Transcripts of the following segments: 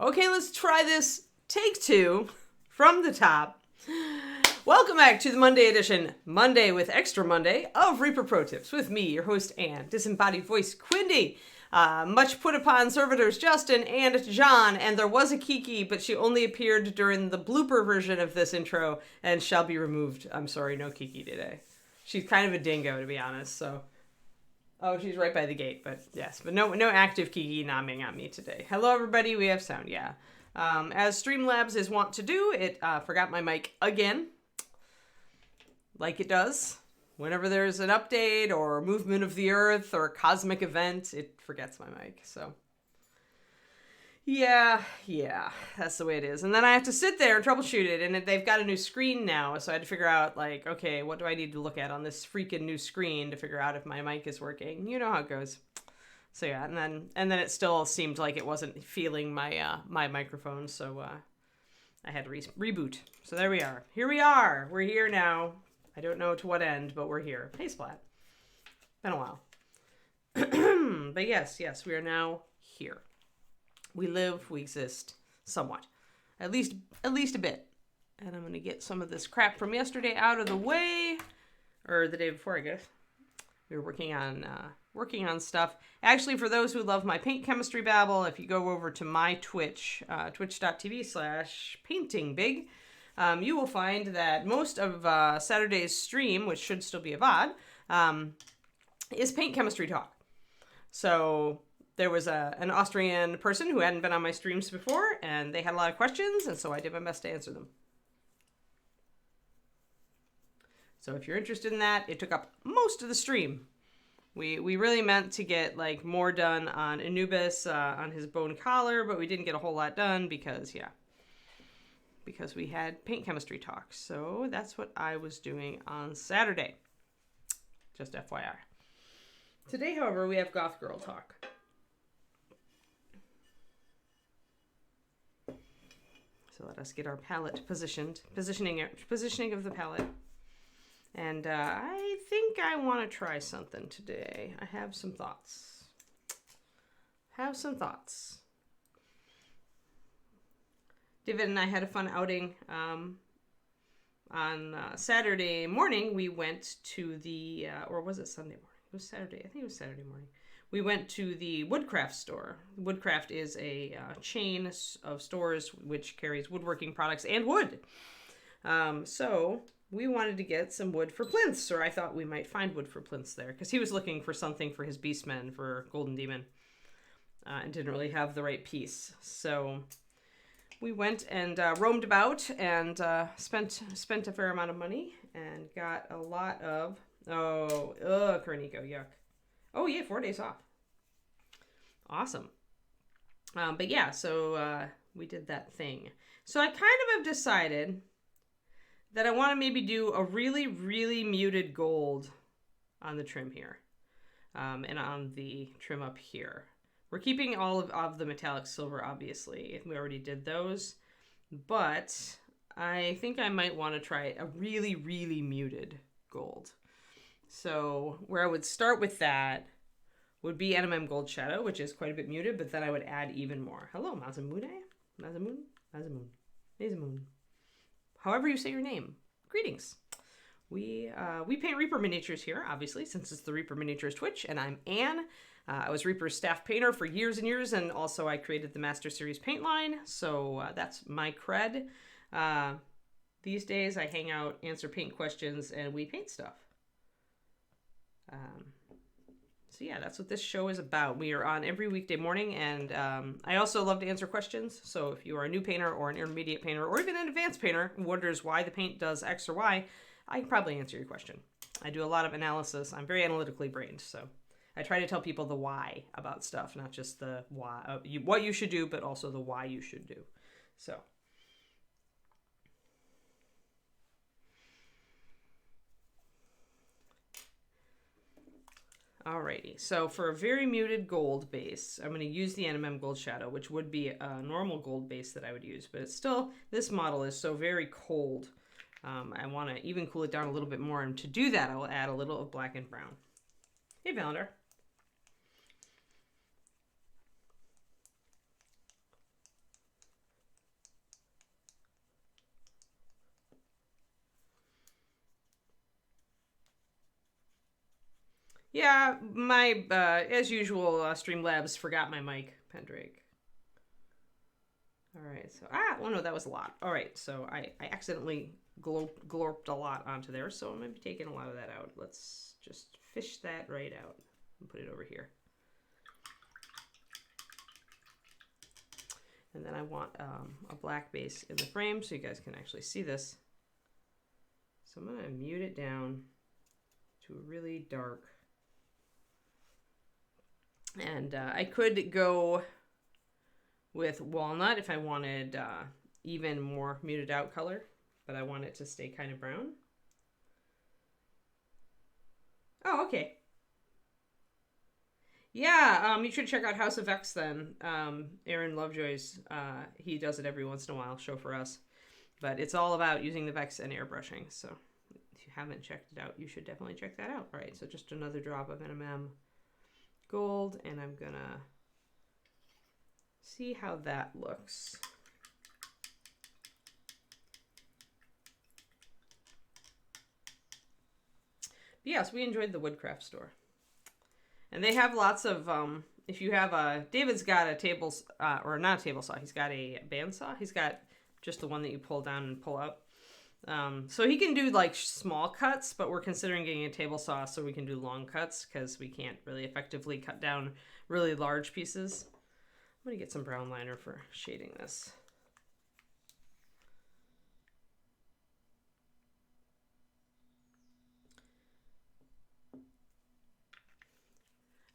Okay, let's try this. Take two from the top. Welcome back to the Monday edition, Monday with Extra Monday of Reaper Pro-Tips with me, your host and disembodied voice, Quindy. Much put upon servitors Justin and John, and there was a Kiki, but she only appeared during the blooper version of this intro and shall be removed. I'm sorry, no Kiki today. She's kind of a dingo, to be honest, so... Oh, she's right by the gate, but yes. But no active Kiki nomming on me today. Hello, everybody. We have sound, yeah. As Streamlabs is wont to do, it forgot my mic again. Like it does. Whenever there's an update or movement of the earth or a cosmic event, it forgets my mic, so... Yeah, that's the way it is. And then I have to sit there and troubleshoot it, and they've got a new screen now, so I had to figure out, like, okay, what do I need to look at on this freaking new screen to figure out if my mic is working? You know how it goes. So yeah, and then it still seemed like it wasn't feeling my my microphone, so I had to reboot. So there we are. Here we are. We're here now. I don't know to what end, but we're here. Hey, Splat. Been a while. But yes, we are now here. We live, we exist, somewhat. At least a bit. And I'm going to get some of this crap from yesterday out of the way. Or the day before, I guess. We were working on stuff. Actually, for those who love my paint chemistry babble, if you go over to my Twitch, twitch.tv/paintingbig, you will find that most of Saturday's stream, which should still be a VOD, is paint chemistry talk. So... There was an Austrian person who hadn't been on my streams before, and they had a lot of questions, and so I did my best to answer them. So if you're interested in that, it took up most of the stream. We really meant to get like more done on Anubis, on his bone collar, but we didn't get a whole lot done because we had paint chemistry talks. So that's what I was doing on Saturday. Just FYI. Today, however, we have Goth Girl talk. So let us get our palette positioning of the palette. And I think I want to try something today. I have some thoughts. David and I had a fun outing. On Saturday morning, we went to the, or was it Sunday morning? It was Saturday. I think it was Saturday morning. We went to the Woodcraft store. Woodcraft is a chain of stores which carries woodworking products and wood. So we wanted to get some wood for plinths, or I thought we might find wood for plinths there, because he was looking for something for his Beastmen for Golden Demon, and didn't really have the right piece. So we went and roamed about and spent a fair amount of money and got a lot of Carnico, yuck. Oh, yeah, 4 days off. Awesome. But yeah, so we did that thing. So I kind of have decided that I want to maybe do a really, really muted gold on the trim here. And on the trim up here. We're keeping all of the metallic silver, obviously. We already did those. But I think I might want to try a really, really muted gold. So where I would start with that would be NMM Gold Shadow, which is quite a bit muted, but then I would add even more. Hello, Mazamune? Mazamoon. However you say your name. Greetings. We paint Reaper miniatures here, obviously, since it's the Reaper Miniatures Twitch, and I'm Anne. I was Reaper's staff painter for years and years, and also I created the Master Series paint line, so that's my cred. These days I hang out, answer paint questions, and we paint stuff. So yeah, that's what this show is about. We are on every weekday morning, and I also love to answer questions. So if you are a new painter or an intermediate painter or even an advanced painter who wonders why the paint does X or Y, I can probably answer your question. I do a lot of analysis. I'm very analytically brained, so I try to tell people the why about stuff, not just the why, what you should do, but also the why you should do. So. Alrighty, so for a very muted gold base, I'm going to use the NMM Gold Shadow, which would be a normal gold base that I would use, but it's still, this model is so very cold. I want to even cool it down a little bit more, and to do that, I will add a little of black and brown. Hey, Valender. Yeah, my, as usual, Streamlabs forgot my mic, Pendrake. All right, so, oh no, that was a lot. All right, so I accidentally glorped a lot onto there, so I'm going to be taking a lot of that out. Let's just fish that right out and put it over here. And then I want a black base in the frame so you guys can actually see this. So I'm going to mute it down to a really dark. And I could go with walnut if I wanted even more muted out color, but I want it to stay kind of brown. Oh, okay. Yeah, you should check out House of X then. Aaron Lovejoy's, he does it every once in a while, show for us. But it's all about using the Vex and airbrushing. So if you haven't checked it out, you should definitely check that out. All right, so just another drop of NMM gold, and I'm gonna see how that looks. But yes, we enjoyed the Woodcraft store. And they have lots of, if you have David's got a table, or not a table saw, he's got a bandsaw. He's got just the one that you pull down and pull up. So he can do like small cuts, but we're considering getting a table saw so we can do long cuts because we can't really effectively cut down really large pieces. I'm going to get some brown liner for shading this.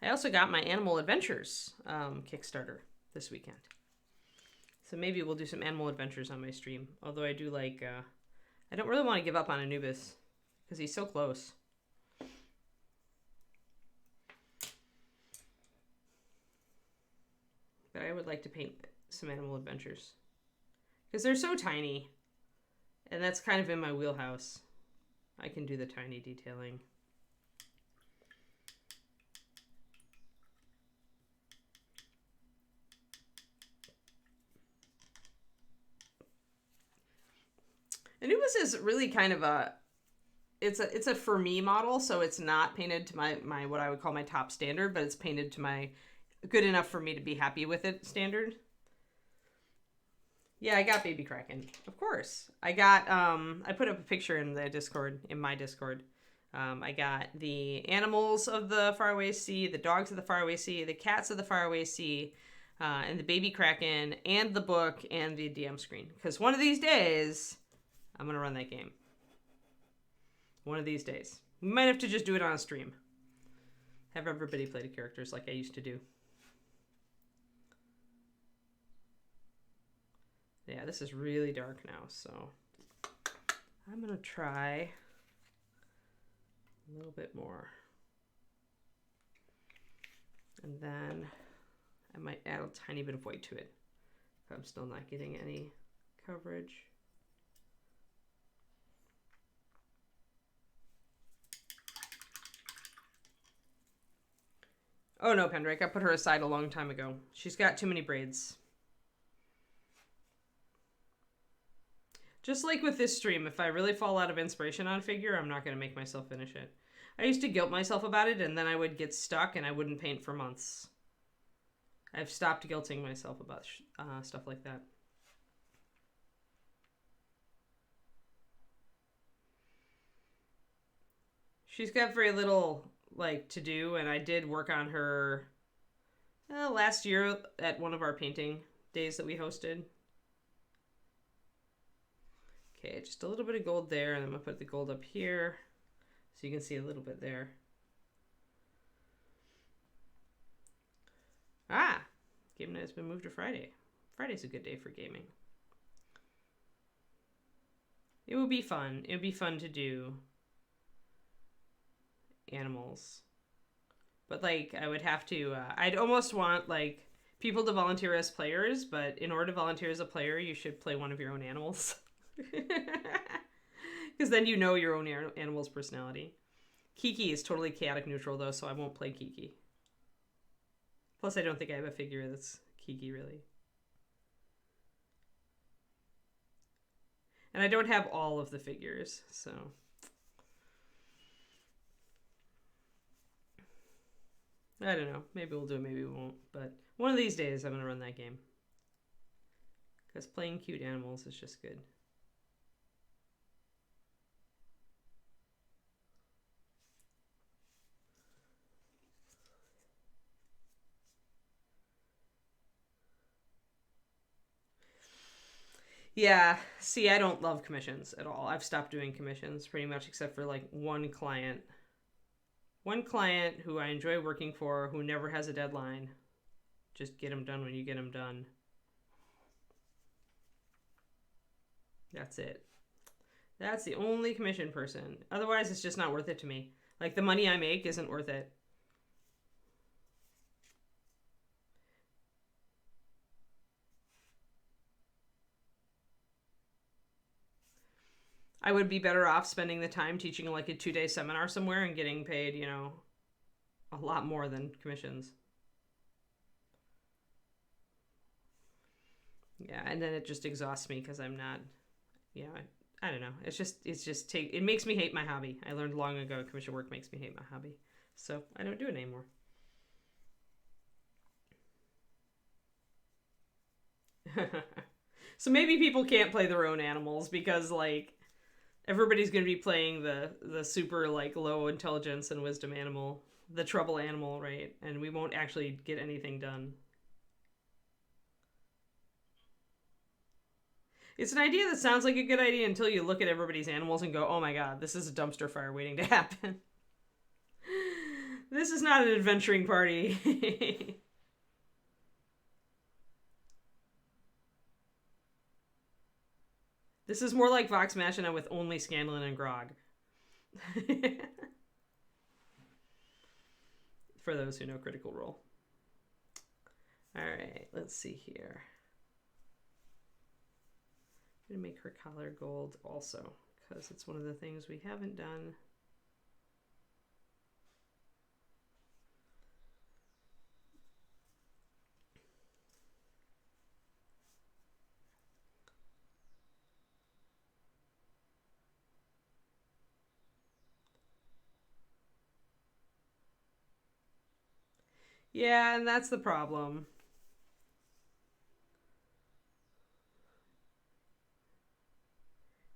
I also got my Animal Adventures Kickstarter this weekend. So maybe we'll do some Animal Adventures on my stream. Although I do like, I don't really want to give up on Anubis because he's so close. But I would like to paint some Animal Adventures because they're so tiny. And that's kind of in my wheelhouse. I can do the tiny detailing. Anubis is really kind of it's a for me model, so it's not painted to my what I would call my top standard, but it's painted to my good enough for me to be happy with it standard. Yeah, I got Baby Kraken, of course. I got I put up a picture in the Discord, in my Discord. I got the animals of the faraway sea, the dogs of the faraway sea, the cats of the faraway sea, and the Baby Kraken, and the book, and the DM screen. Because one of these days, I'm going to run that game. One of these days. We might have to just do it on a stream. Have everybody play the characters like I used to do. Yeah, this is really dark now, so I'm going to try a little bit more. And then I might add a tiny bit of white to it if I'm still not getting any coverage. Oh no, Pendrake, I put her aside a long time ago. She's got too many braids. Just like with this stream, if I really fall out of inspiration on a figure, I'm not going to make myself finish it. I used to guilt myself about it, and then I would get stuck and I wouldn't paint for months. I've stopped guilting myself about stuff like that. She's got very little like to do, and I did work on her last year at one of our painting days that we hosted. Okay, just a little bit of gold there, and I'm gonna put the gold up here so you can see a little bit there. Ah, game night has been moved to Friday. Friday's a good day for gaming. It would be fun. It would be fun to do animals, but like I would have to I'd almost want like people to volunteer as players, but in order to volunteer as a player you should play one of your own animals because then you know your own animal's personality. Kiki is totally chaotic neutral though, so I won't play Kiki. Plus I don't think I have a figure that's Kiki really, and I don't have all of the figures, so I don't know. Maybe we'll do it, maybe we won't. But one of these days I'm going to run that game. Because playing cute animals is just good. Yeah, see, I don't love commissions at all. I've stopped doing commissions pretty much except for like one client. One client who I enjoy working for who never has a deadline. Just get them done when you get them done. That's it. That's the only commission person. Otherwise, it's just not worth it to me. Like, the money I make isn't worth it. I would be better off spending the time teaching like a 2-day seminar somewhere and getting paid, a lot more than commissions. Yeah, and then it just exhausts me because I'm not, I don't know. It makes me hate my hobby. I learned long ago commission work makes me hate my hobby. So I don't do it anymore. So maybe people can't play their own animals because like everybody's going to be playing the super like low intelligence and wisdom animal, the trouble animal, right? And we won't actually get anything done. It's an idea that sounds like a good idea until you look at everybody's animals and go, oh my god, this is a dumpster fire waiting to happen. This is not an adventuring party. This is more like Vox Machina with only Scanlan and Grog. For those who know Critical Role. Alright, let's see here. I'm going to make her collar gold also, because it's one of the things we haven't done. Yeah, and that's the problem.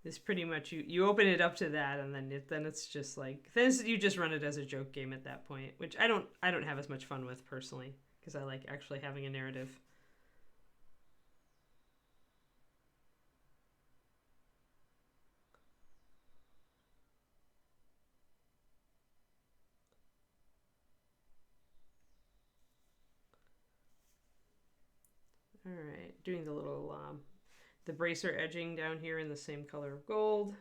It's pretty much you open it up to that, and then it's just like then you just run it as a joke game at that point, which I don't have as much fun with personally because I like actually having a narrative. All right, doing the little the bracer edging down here in the same color of gold.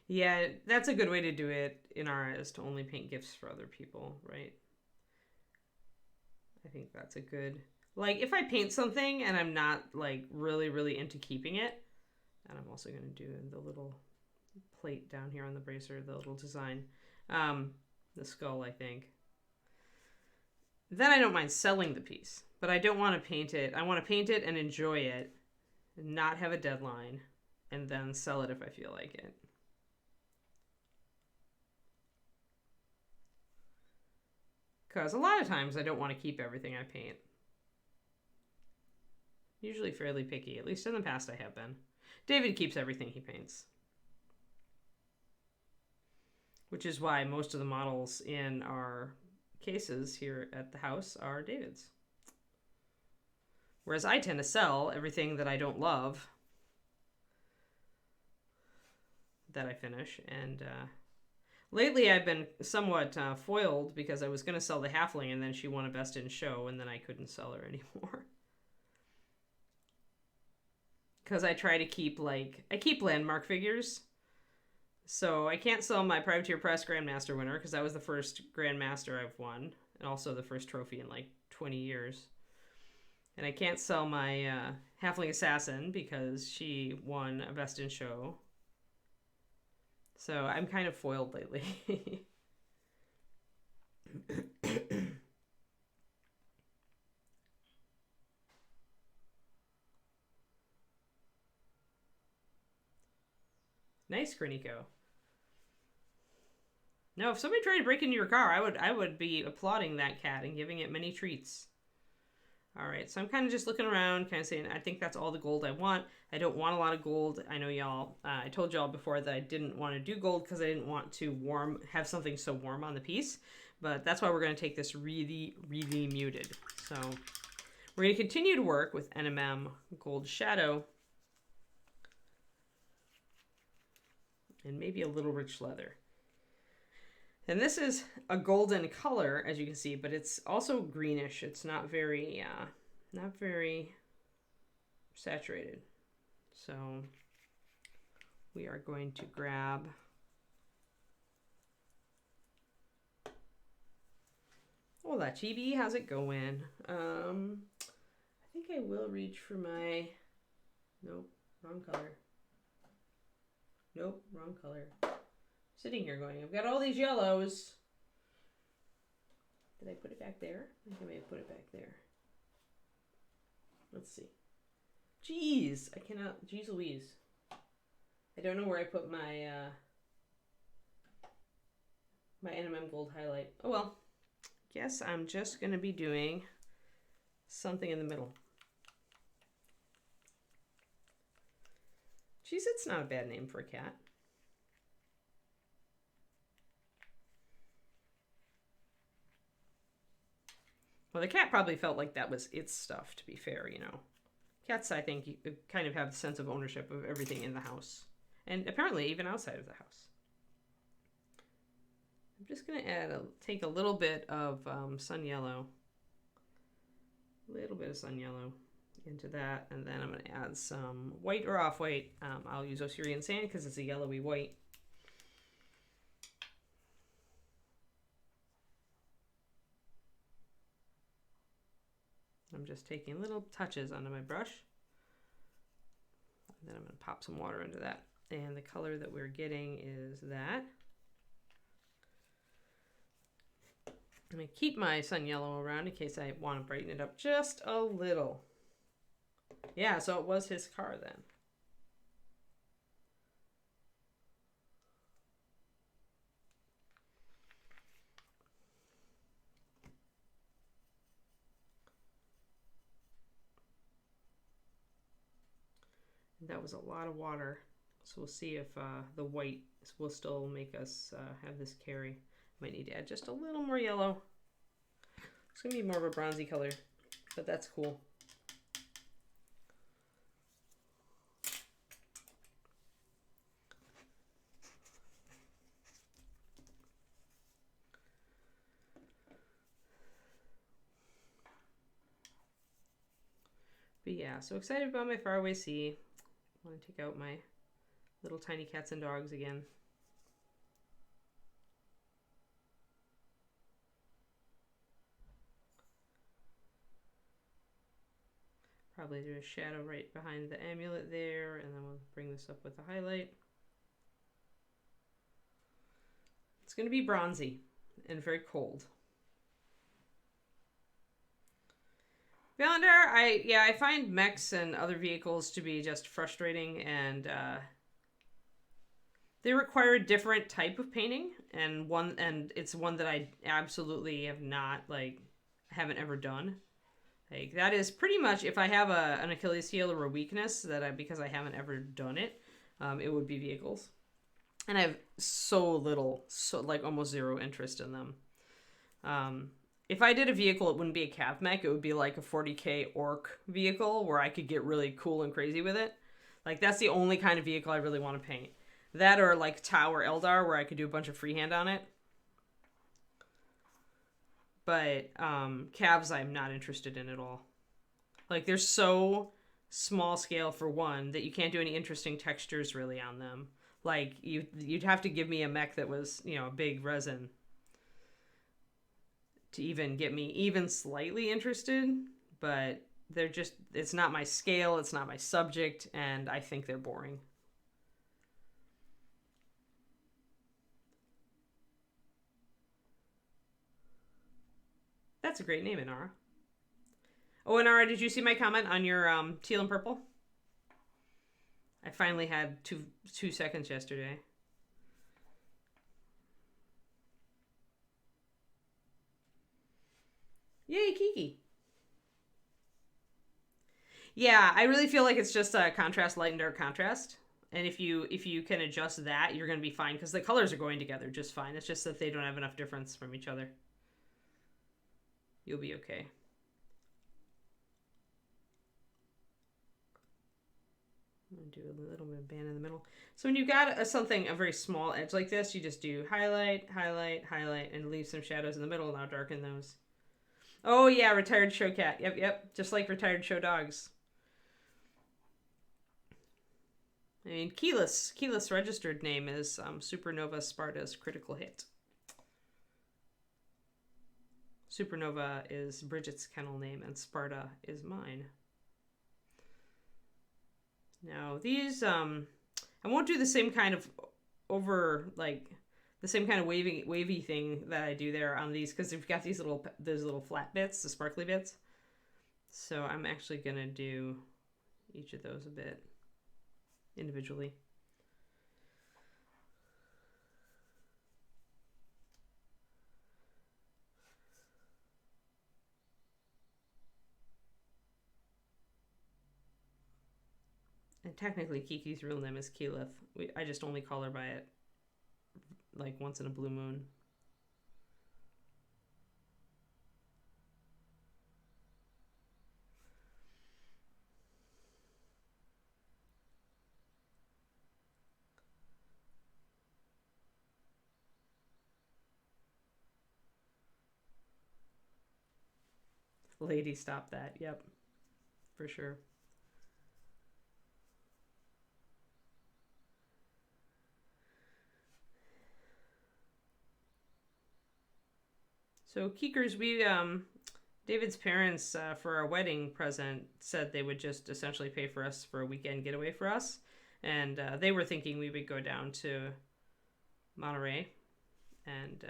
Yeah, that's a good way to do it in art, is to only paint gifts for other people, right? I think that's a good, like, if I paint something and I'm not like really really into keeping it, and I'm also going to do the little plate down here on the bracer, the little design, the skull, I think. Then I don't mind selling the piece, but I don't want to paint it. I want to paint it and enjoy it, and not have a deadline, and then sell it if I feel like it. Because a lot of times I don't want to keep everything I paint. Usually fairly picky, at least in the past I have been. David keeps everything he paints. Which is why most of the models in our cases here at the house are David's. Whereas I tend to sell everything that I don't love that I finish. And lately I've been somewhat foiled because I was going to sell the halfling and then she won a best in show and then I couldn't sell her anymore. Because I try to keep I keep landmark figures. So I can't sell my Privateer Press Grandmaster winner because that was the first Grandmaster I've won, and also the first trophy in like 20 years. And I can't sell my Halfling Assassin because she won a Best in Show. So I'm kind of foiled lately. Nice, Graniko. No, if somebody tried to break into your car, I would be applauding that cat and giving it many treats. All right, so I'm kind of just looking around, kind of saying, I think that's all the gold I want. I don't want a lot of gold. I know y'all, I told y'all before that I didn't want to do gold because I didn't want to have something so warm on the piece. But that's why we're going to take this really, really muted. So we're going to continue to work with NMM Gold Shadow. And maybe a little rich leather. And this is a golden color, as you can see, but it's also greenish. It's not very saturated. So we are going to grab Hola, Chibi, how's it going? I think I will reach for my, nope, wrong color. Nope, wrong color. Sitting here going, I've got all these yellows. Did I put it back there? I think I may have put it back there. Let's see. Jeez, I cannot, jeez Louise. I don't know where I put my, my NMM Gold highlight. Oh well, guess I'm just gonna be doing something in the middle. Jeez, it's not a bad name for a cat. Well, the cat probably felt like that was its stuff, to be fair, you know. Cats, I think, kind of have the sense of ownership of everything in the house. And apparently even outside of the house. I'm just going to take a little bit of sun yellow. A little bit of sun yellow into that. And then I'm going to add some white or off-white. I'll use Osirian Sand because it's a yellowy white. I'm just taking little touches onto my brush. And then I'm going to pop some water into that. And the color that we're getting is that. I'm going to keep my sun yellow around in case I want to brighten it up just a little. Yeah, so it was his car then. That was a lot of water, so we'll see if the white will still make us have this carry. Might need to add just a little more yellow. It's gonna be more of a bronzy color, but that's cool. But yeah, so excited about my faraway sea. I want to take out my little tiny cats and dogs again. Probably do a shadow right behind the amulet there, and then we'll bring this up with the highlight. It's going to be bronzy and very cold. Valander, I find mechs and other vehicles to be just frustrating, and they require a different type of painting, and it's one that I absolutely haven't ever done. Like, that is pretty much, if I have an Achilles heel or a weakness because I haven't ever done it, it would be vehicles. And I have almost zero interest in them. If I did a vehicle, it wouldn't be a cav mech. It would be like a 40k orc vehicle where I could get really cool and crazy with it. Like, that's the only kind of vehicle I really want to paint. That or like Tau or Eldar where I could do a bunch of freehand on it. But calves I'm not interested in at all. Like, they're so small scale for one that you can't do any interesting textures really on them. Like, you'd have to give me a mech that was, you know, a big resin to even get me even slightly interested. But they're just, it's not my scale, it's not my subject, and I think they're boring. That's a great name, Inara. Oh, Inara, did you see my comment on your teal and purple? I finally had 2 seconds yesterday. Yay, Kiki. Yeah, I really feel like it's just a contrast, light and dark contrast. And if you can adjust that, you're going to be fine because the colors are going together just fine. It's just that they don't have enough difference from each other. You'll be okay. I'm going to do a little bit of band in the middle. So when you've got a very small edge like this, you just do highlight, highlight, highlight, and leave some shadows in the middle, and now darken those. Oh yeah, retired show cat. Yep. Just like retired show dogs. I mean, keyless registered name is Supernova Sparta's critical hit. Supernova is Bridget's kennel name, and Sparta is mine. Now these, I won't do the same kind of the same kind of wavy thing that I do there on these because we've got those little flat bits, the sparkly bits. So I'm actually gonna do each of those a bit individually. And technically Kiki's real name is Keyleth. I just only call her by it like once in a blue moon. Lady, stop that. Yep, for sure. So Keekers, David's parents for our wedding present said they would just essentially pay for us for a weekend getaway for us, and they were thinking we would go down to Monterey, and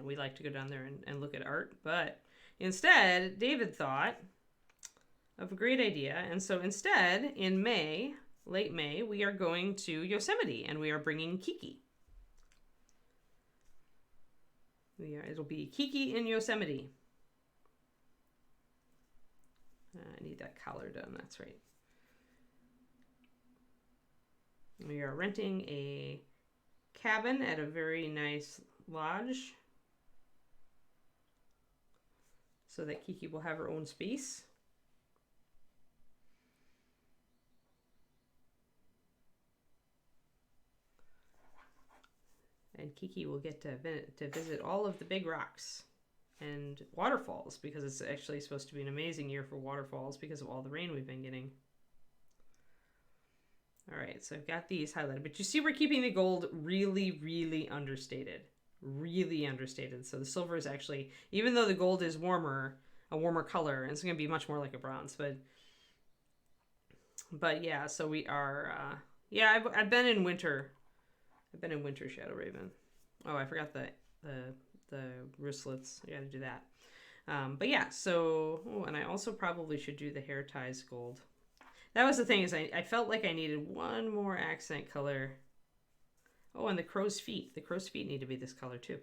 we like to go down there and look at art, but instead David thought of a great idea, and so instead in May, late May, we are going to Yosemite, and we are bringing Kiki. It'll be Kiki in Yosemite. I need that collar done, that's right. We are renting a cabin at a very nice lodge so that Kiki will have her own space. And Kiki will get to visit all of the big rocks and waterfalls because it's actually supposed to be an amazing year for waterfalls because of all the rain we've been getting. All right, so I've got these highlighted, but you see we're keeping the gold really, really understated. Really understated. So the silver is actually, even though the gold is a warmer color, and it's going to be much more like a bronze, but yeah, so we are, I've been in winter. I've been in winter Shadow Raven. Oh, I forgot the wristlets. I gotta do that. But yeah, so, and I also probably should do the hair ties gold. That was the thing, is I felt like I needed one more accent color. Oh, and the crow's feet. The crow's feet need to be this color too.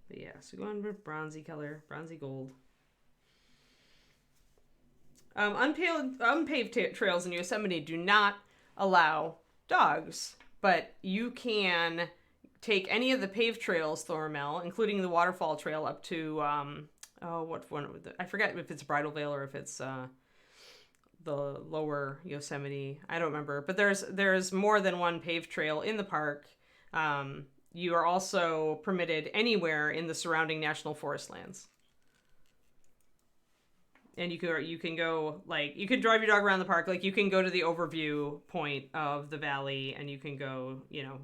But yeah, so going with bronzy color, bronzy gold. Unpaved trails in Yosemite do not allow dogs, but you can take any of the paved trails, Thormel, including the waterfall trail up to what one? I forget if it's Bridal Veil or if it's the lower Yosemite. I don't remember, but there's more than one paved trail in the park. You are also permitted anywhere in the surrounding national forest lands. And you can go, like, you can drive your dog around the park. Like, you can go to the overview point of the valley, and you can go, you know,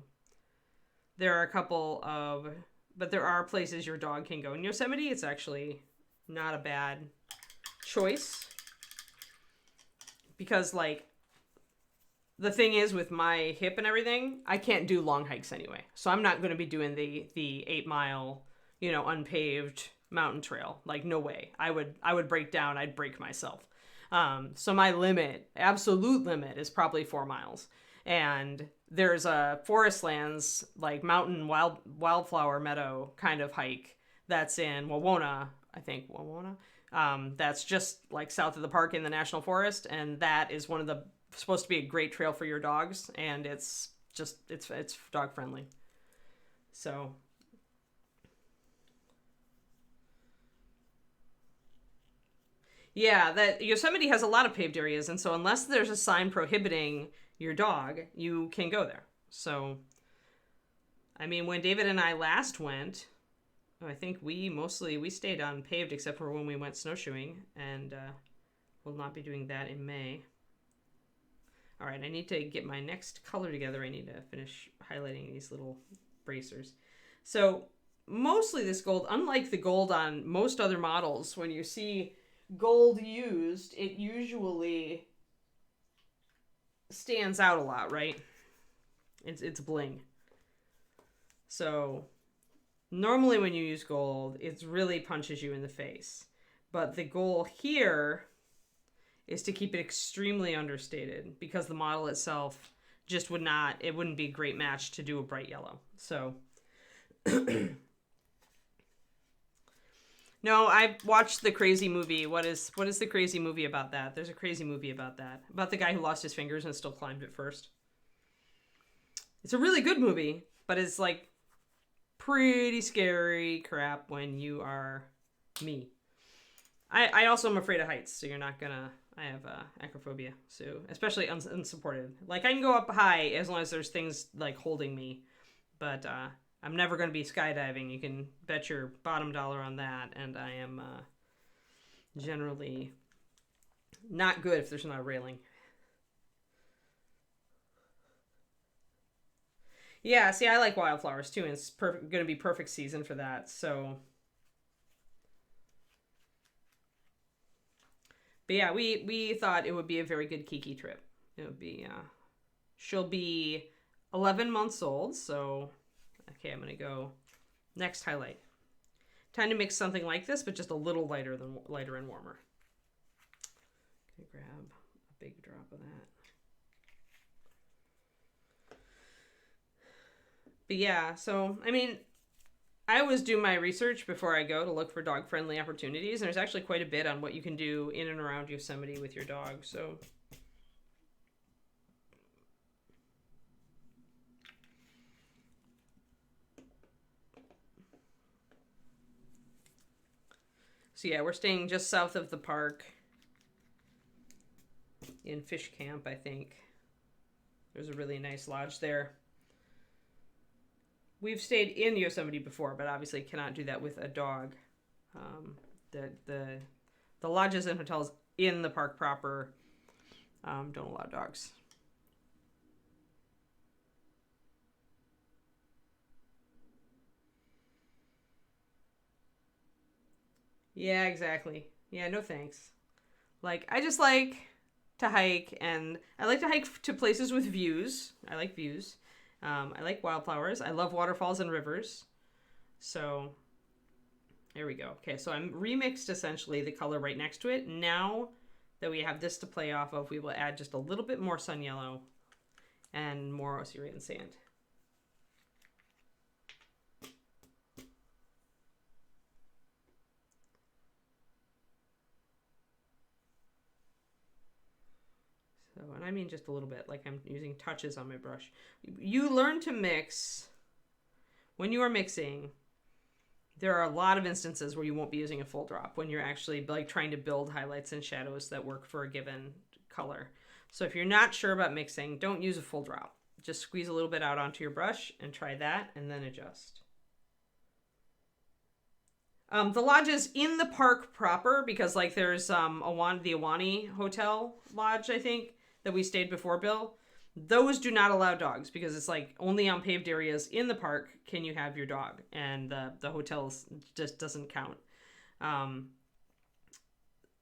there are a couple of, but there are places your dog can go. In Yosemite, it's actually not a bad choice. Because, like, the thing is with my hip and everything, I can't do long hikes anyway. So I'm not going to be doing the 8-mile, you know, unpaved mountain trail. Like, no way. I would break down. I'd break myself. So my limit, absolute limit, is probably 4 miles. And there's a forest lands, like mountain wildflower meadow kind of hike that's in Wawona, I think, Wawona. That's just like south of the park in the national forest, and that is one of the supposed to be a great trail for your dogs, and it's dog friendly. So yeah, that Yosemite has a lot of paved areas, and so unless there's a sign prohibiting your dog, you can go there. So I mean, when David and I last went, I think we stayed on paved except for when we went snowshoeing, and we'll not be doing that in May. All right, I need to get my next color together. I need to finish highlighting these little bracers. So mostly this gold, unlike the gold on most other models, when you see gold used, it usually stands out a lot, right? It's bling. So normally when you use gold, it really punches you in the face. But the goal here is to keep it extremely understated, because the model itself just wouldn't be a great match to do a bright yellow. So no, I watched the crazy movie. What is the crazy movie about that? There's a crazy movie about that. About the guy who lost his fingers and still climbed it first. It's a really good movie, but it's like pretty scary crap when you are me. I also am afraid of heights, so you're not gonna... I have acrophobia, so especially unsupported. Like, I can go up high as long as there's things, like, holding me, but I'm never going to be skydiving. You can bet your bottom dollar on that, and I am generally not good if there's not a railing. Yeah, see, I like wildflowers, too, and it's going to be perfect season for that, so... But yeah, we thought it would be a very good Kiki trip. It would be, she'll be 11 months old, so, okay, I'm going to go next highlight. Time to mix something like this, but just a little lighter and warmer. Okay, grab a big drop of that. But yeah, so, I mean, I always do my research before I go to look for dog-friendly opportunities, and there's actually quite a bit on what you can do in and around Yosemite with your dog, so... So yeah, we're staying just south of the park in Fish Camp, I think. There's a really nice lodge there. We've stayed in Yosemite before, but obviously cannot do that with a dog. The lodges and hotels in the park proper don't allow dogs. Yeah, exactly. Yeah, no thanks. Like, I just like to hike, and I like to hike to places with views. I like views. I like wildflowers. I love waterfalls and rivers. So, there we go. Okay, so I'm remixed essentially the color right next to it. Now that we have this to play off of, we will add just a little bit more sun yellow and more Osirian sand. So, and I mean just a little bit, like I'm using touches on my brush. You learn to mix, when you are mixing, there are a lot of instances where you won't be using a full drop when you're actually like trying to build highlights and shadows that work for a given color. So if you're not sure about mixing, don't use a full drop. Just squeeze a little bit out onto your brush and try that, and then adjust. The lodges in the park proper, because like there's the Awani Hotel Lodge, I think, that we stayed before, Bill. Those do not allow dogs because it's like only on paved areas in the park can you have your dog, and the hotels just doesn't count.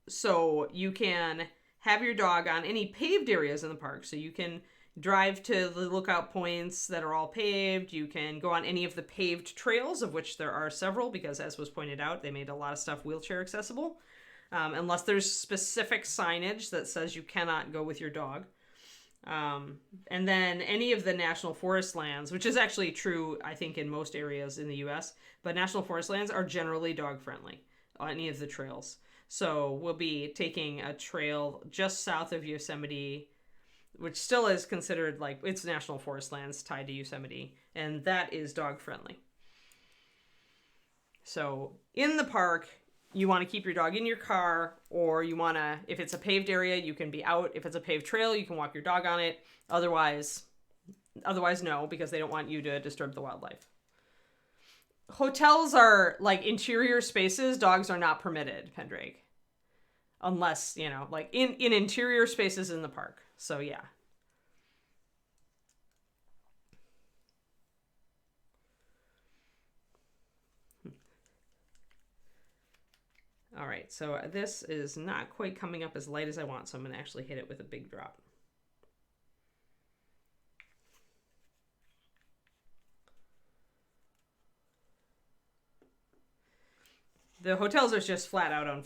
So you can have your dog on any paved areas in the park. So you can drive to the lookout points that are all paved. You can go on any of the paved trails, of which there are several, because as was pointed out, they made a lot of stuff wheelchair accessible. Unless there's specific signage that says you cannot go with your dog. And then any of the national forest lands, which is actually true, I think, in most areas in the US, but national forest lands are generally dog friendly on any of the trails. So we'll be taking a trail just south of Yosemite, which still is considered like it's national forest lands tied to Yosemite, and that is dog friendly. So in the park, you want to keep your dog in your car, or you want to, if it's a paved area, you can be out. If it's a paved trail, you can walk your dog on it. Otherwise no, because they don't want you to disturb the wildlife. Hotels are like interior spaces. Dogs are not permitted, Pendrake. Unless, like in interior spaces in the park. So yeah. All right, so this is not quite coming up as light as I want, so I'm going to actually hit it with a big drop. The hotels are just flat out on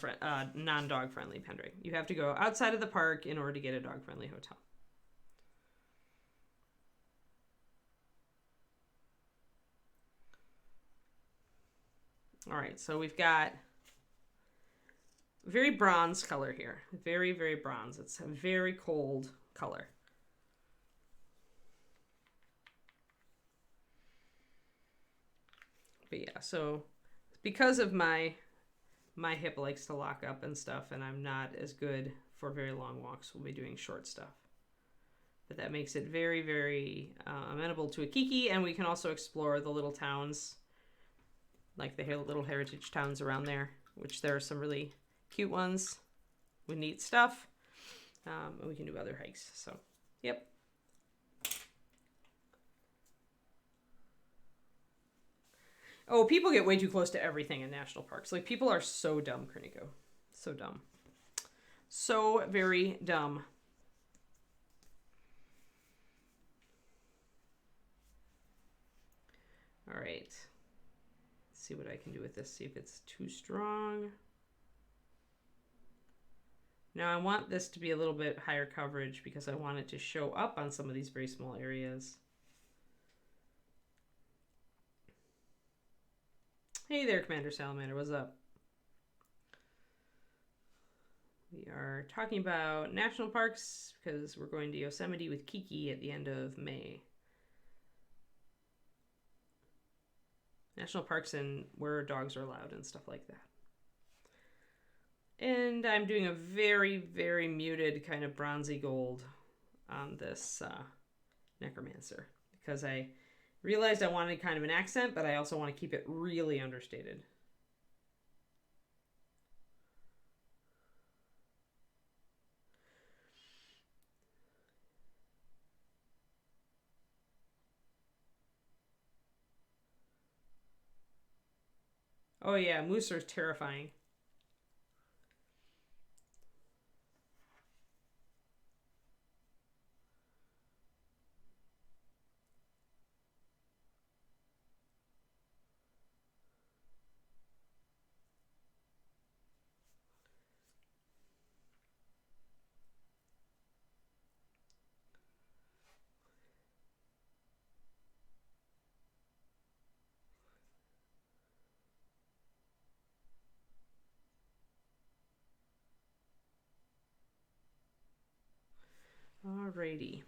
non-dog friendly, Pendrake. You have to go outside of the park in order to get a dog friendly hotel. All right, so we've got very bronze color here. Very, very bronze. It's a very cold color. But yeah, so because of my hip likes to lock up and stuff, and I'm not as good for very long walks, we'll be doing short stuff. But that makes it very, very amenable to a kiki, and we can also explore the little towns, like the little heritage towns around there, which there are some really cute ones with neat stuff. And we can do other hikes. So, yep. Oh, people get way too close to everything in national parks. Like, people are so dumb, Kerniko. So dumb. So very dumb. All right. Let's see what I can do with this. See if it's too strong. Now I want this to be a little bit higher coverage because I want it to show up on some of these very small areas. Hey there, Commander Salamander, what's up? We are talking about national parks because we're going to Yosemite with Kiki at the end of May. National parks and where dogs are allowed and stuff like that. And I'm doing a very, very muted kind of bronzy gold on this necromancer because I realized I wanted kind of an accent, but I also want to keep it really understated. Oh yeah, moose are terrifying. Alrighty.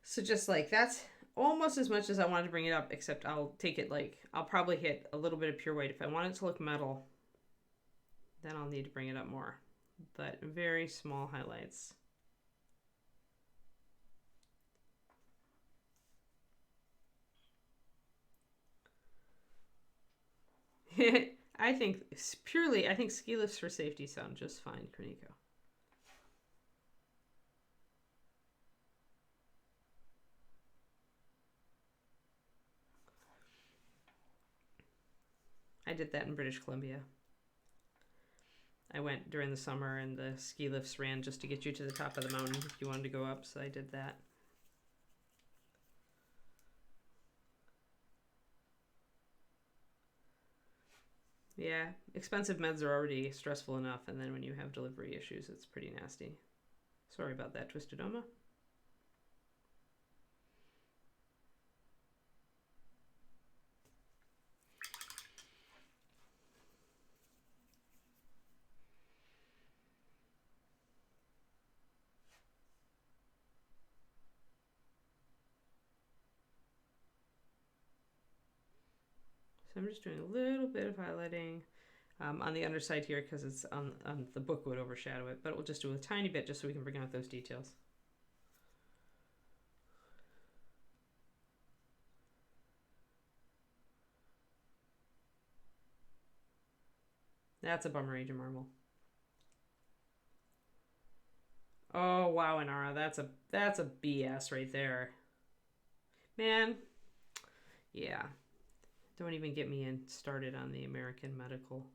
So just like that's almost as much as I wanted to bring it up, except I'll take it like, I'll probably hit a little bit of pure white. If I want it to look metal, then I'll need to bring it up more. But very small highlights. I think purely, I think ski lifts for safety sound just fine, Kroniko. I did that in British Columbia. I went during the summer and the ski lifts ran just to get you to the top of the mountain if you wanted to go up, so I did that. Yeah, expensive meds are already stressful enough, and then when you have delivery issues, it's pretty nasty. Sorry about that, Twisted Oma. So I'm just doing a little bit of highlighting on the underside here because it's on the book would overshadow it, but we'll just do a tiny bit just so we can bring out those details. That's a bummer, Agent Marvel. Oh wow, Inara, that's a BS right there. Man, yeah. Don't even get me started on the American medical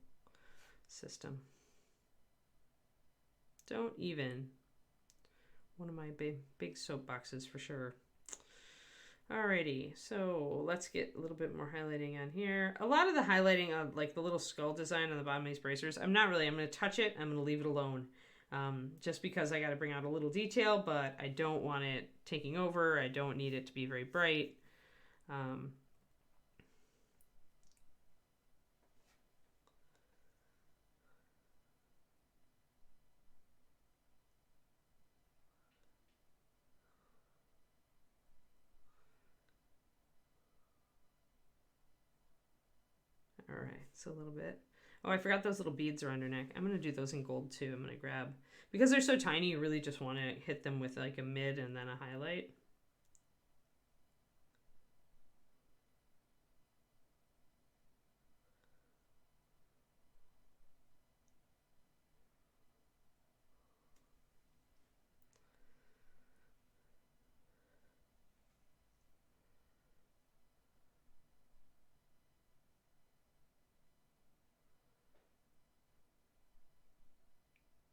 system. Don't even. One of my big soapboxes for sure. Alrighty, so let's get a little bit more highlighting on here. A lot of the highlighting of like the little skull design on the bottom of these bracers, I'm going to touch it, I'm going to leave it alone. Just because I got to bring out a little detail, but I don't want it taking over. I don't need it to be very bright. All right, so a little bit. Oh, I forgot those little beads around her neck. I'm going to do those in gold too. I'm going to grab, because they're so tiny, you really just want to hit them with like a mid and then a highlight.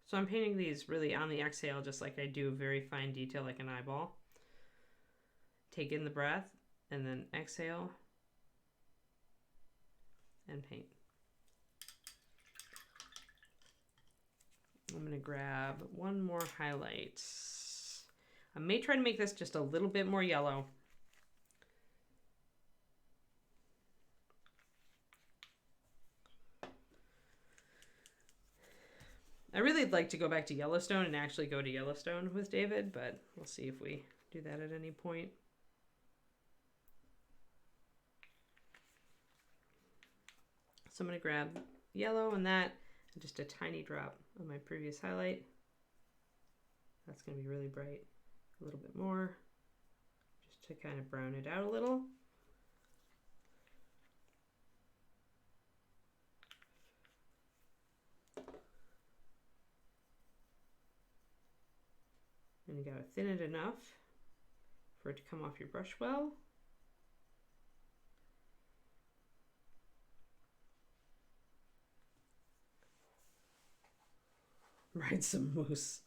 So I'm painting these really on the exhale, just like I do very fine detail like an eyeball. Take in the breath and then exhale and paint. I'm going to grab one more highlight. I may try to make this just a little bit more yellow. I really like to go back to Yellowstone and actually go to Yellowstone with David, but we'll see if we do that at any point. So I'm going to grab yellow and that, and just a tiny drop of my previous highlight. That's going to be really bright. A little bit more, just to kind of brown it out a little. And you got to thin it enough for it to come off your brush well. Ride some moose.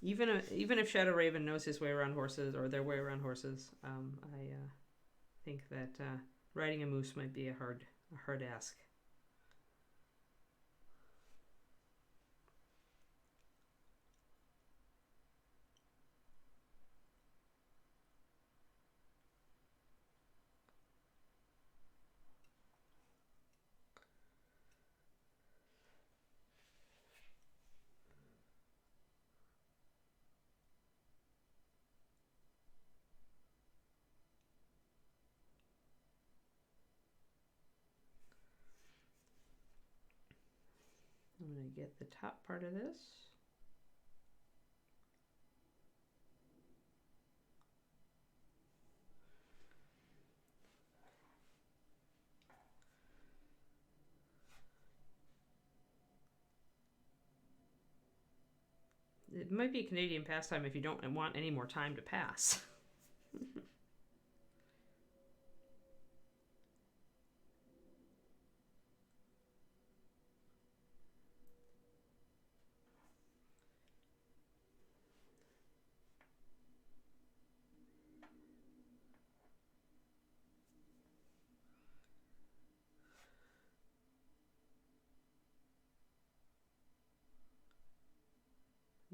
Even if Shadow Raven knows his way around horses or their way around horses, I think that riding a moose might be a hard ask. I'm going to get the top part of this. it might be a Canadian pastime if you don't want any more time to pass.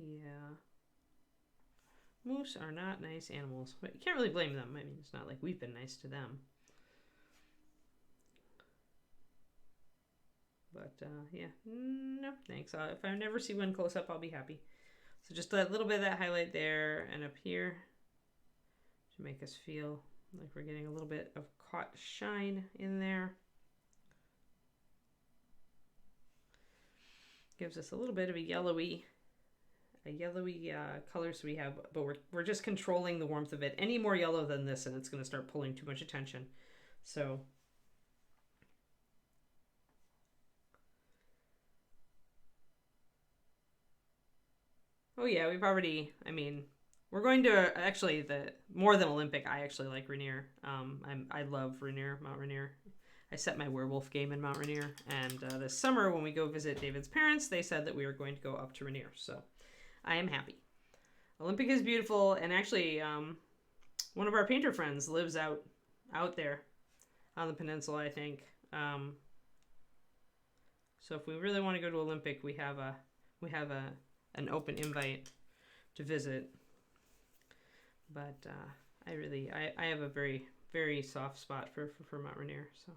Yeah. Moose are not nice animals, but you can't really blame them. I mean, it's not like we've been nice to them. But yeah, no thanks. If I never see one close up, I'll be happy. So just a little bit of that highlight there and up here to make us feel like we're getting a little bit of caught shine in there. Gives us a little bit of a yellowy color, so we have, but we're just controlling the warmth of it. Any more yellow than this and it's going to start pulling too much attention. So oh yeah, we've already, I mean, we're going to actually, the more than Olympic, I actually like Rainier. I love Rainier, Mount Rainier. I set my werewolf game in Mount Rainier, and this summer when we go visit David's parents, they said that we were going to go up to Rainier, so I am happy. Olympic is beautiful, and actually one of our painter friends lives out there on the peninsula, I think. So if we really want to go to Olympic, we have an open invite to visit. But I have a very, very soft spot for Mount Rainier, so.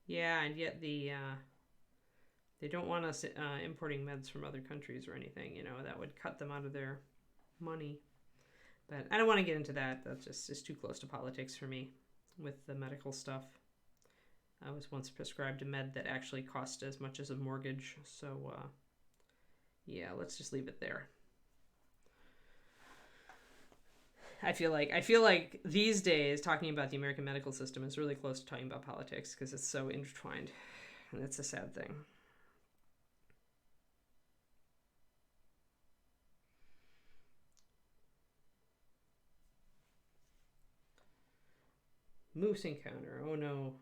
Yeah, and yet they don't want us importing meds from other countries or anything. You know, that would cut them out of their money. But I don't want to get into that. That's just too close to politics for me with the medical stuff. I was once prescribed a med that actually cost as much as a mortgage. So, yeah, let's just leave it there. I feel like these days talking about the American medical system is really close to talking about politics because it's so intertwined, and it's a sad thing. Moose encounter. Oh no.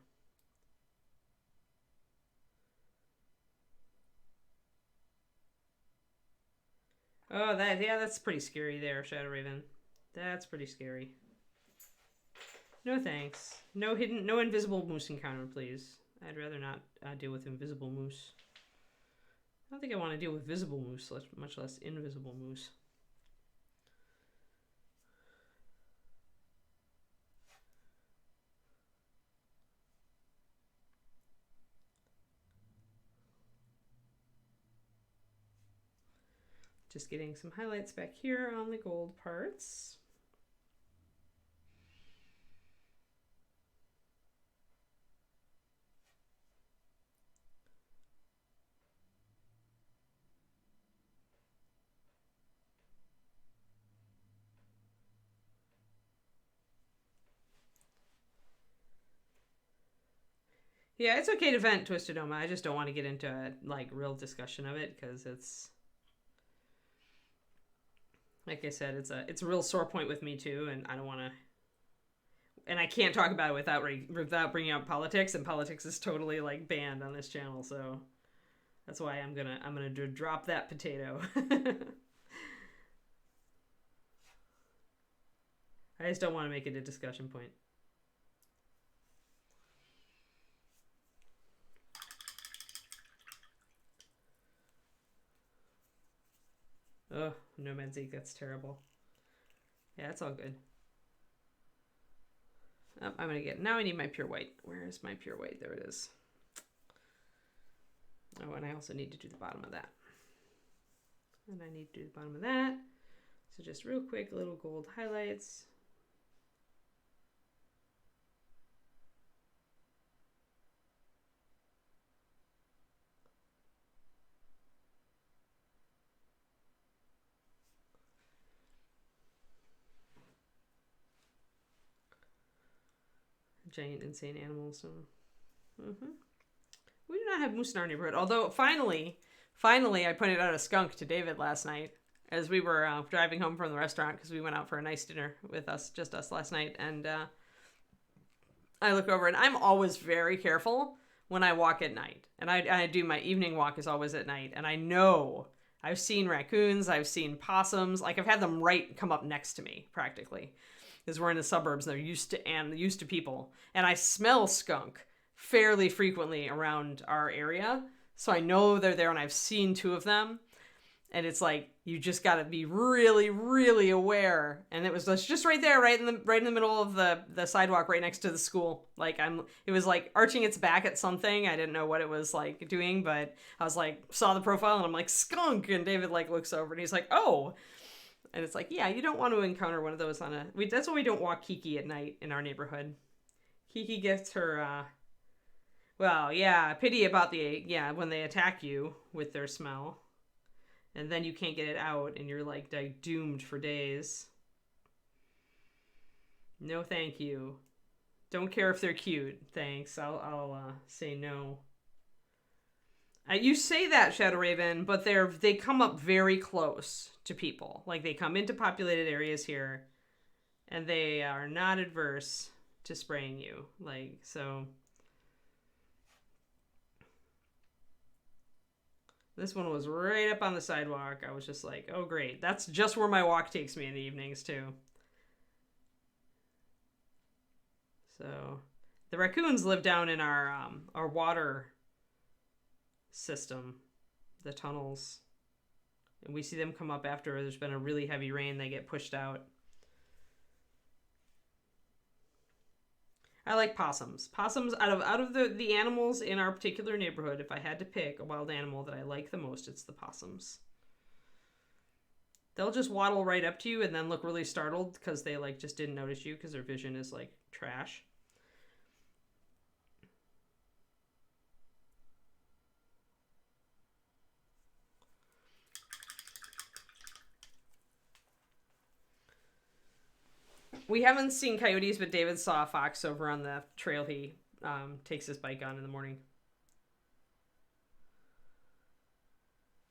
Oh, that's pretty scary there, Shadow Raven. That's pretty scary. No thanks. No invisible moose encounter, please. I'd rather not deal with invisible moose. I don't think I want to deal with visible moose, much less invisible moose. Just getting some highlights back here on the gold parts. Yeah, it's okay to vent Twistedoma. I just don't want to get into a real discussion of it because it's, like I said, it's a real sore point with me too, and I don't want to. And I can't talk about it without bringing up politics, and politics is totally banned on this channel. So that's why I'm gonna drop that potato. I just don't want to make it a discussion point. Oh, no Menzies, that's terrible. Yeah, it's all good. Oh, I'm gonna get, now I need my pure white. Where is my pure white? There it is. Oh, and I also need to do the bottom of that. And I need to do the bottom of that. So just real quick, little gold highlights. Giant insane animals. We do not have moose in our neighborhood. Although finally I pointed out a skunk to David last night as we were driving home from the restaurant, because we went out for a nice dinner with us, just us last night. And I look over, and I'm always very careful when I walk at night. And I do, my evening walk is always at night. And I know I've seen raccoons, I've seen possums, like I've had them come up next to me practically, because we're in the suburbs and they're used to people. And I smell skunk fairly frequently around our area, so I know they're there, and I've seen 2 of them. And it's like, you just got to be really, really aware. And it was just right there, right in the middle of the sidewalk, right next to the school. Like it was like arching its back at something. I didn't know what it was like doing, but I was like, saw the profile, and I'm like, skunk. And David like looks over, and he's like, oh. And it's like, yeah, you don't want to encounter one of those that's why we don't walk Kiki at night in our neighborhood. Kiki gets her, well, yeah, pity about when they attack you with their smell. And then you can't get it out, and you're like doomed for days. No, thank you. Don't care if they're cute. Thanks. I'll say no. You say that, Shadow Raven, but they come up very close to people. Like, they come into populated areas here, and they are not adverse to spraying you. Like, so this one was right up on the sidewalk. I was just like, oh great, that's just where my walk takes me in the evenings too. So the raccoons live down in our water system, the tunnels, and we see them come up after there's been a really heavy rain. They get pushed out. I like possums. Possums, out of the animals in our particular neighborhood, if I had to pick a wild animal that I like the most, it's the possums. They'll just waddle right up to you and then look really startled because they like just didn't notice you, because their vision is like trash. We haven't seen coyotes, but David saw a fox over on the trail he takes his bike on in the morning.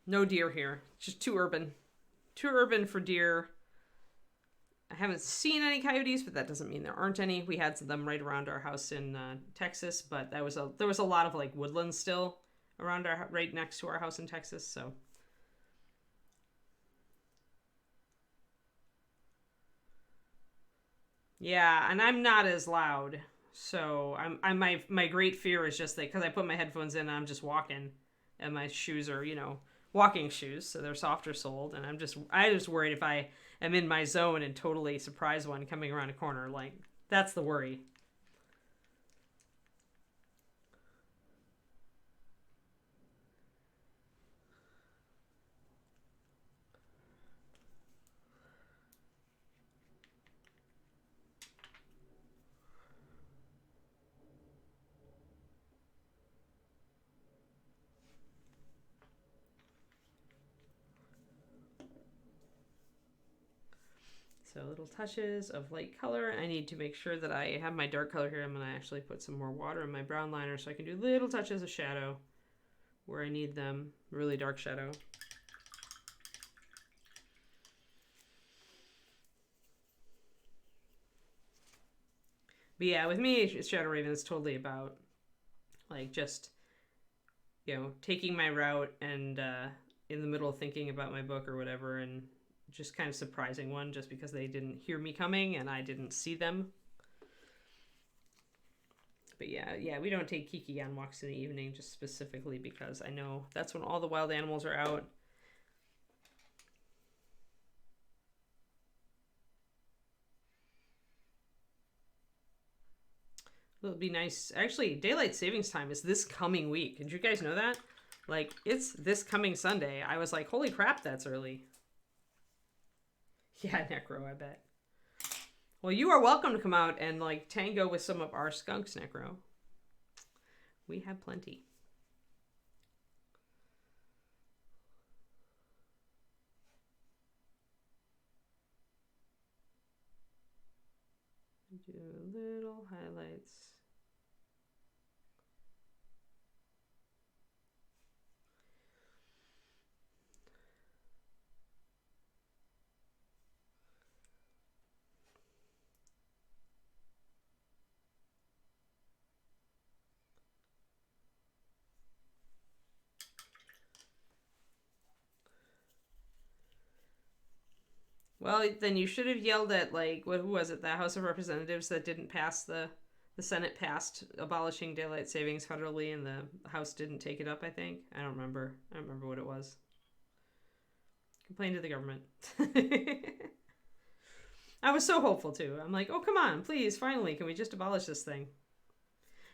No deer here. It's just too urban. Too urban for deer. I haven't seen any coyotes, but that doesn't mean there aren't any. We had them right around our house in Texas, but there was a lot of like woodland still around right next to our house in Texas, so. Yeah, and I'm not as loud, so my great fear is just that because I put my headphones in and I'm just walking, and my shoes are walking shoes, so they're softer soled, and I just worried if I am in my zone and totally surprise one coming around a corner, like that's the worry. So little touches of light color. I need to make sure that I have my dark color here. I'm going to actually put some more water in my brown liner so I can do little touches of shadow where I need them. Really dark shadow. But yeah, with me, Shadow Raven is totally about like just, taking my route and in the middle of thinking about my book or whatever, and just kind of surprising one just because they didn't hear me coming and I didn't see them. But yeah, we don't take Kiki on walks in the evening just specifically because I know that's when all the wild animals are out. It'll be nice. Actually, daylight savings time is this coming week. Did you guys know that? Like, it's this coming Sunday. I was like, holy crap, that's early. Yeah, Necro, I bet. Well, you are welcome to come out and, like, tango with some of our skunks, Necro. We have plenty. Do little highlights. Well, then you should have yelled at, like, who was it? The House of Representatives that didn't pass the Senate passed abolishing daylight savings federally, and the House didn't take it up. I think I don't remember. I don't remember what it was. Complain to the government. I was so hopeful too. I'm like, oh come on, please, finally, can we just abolish this thing?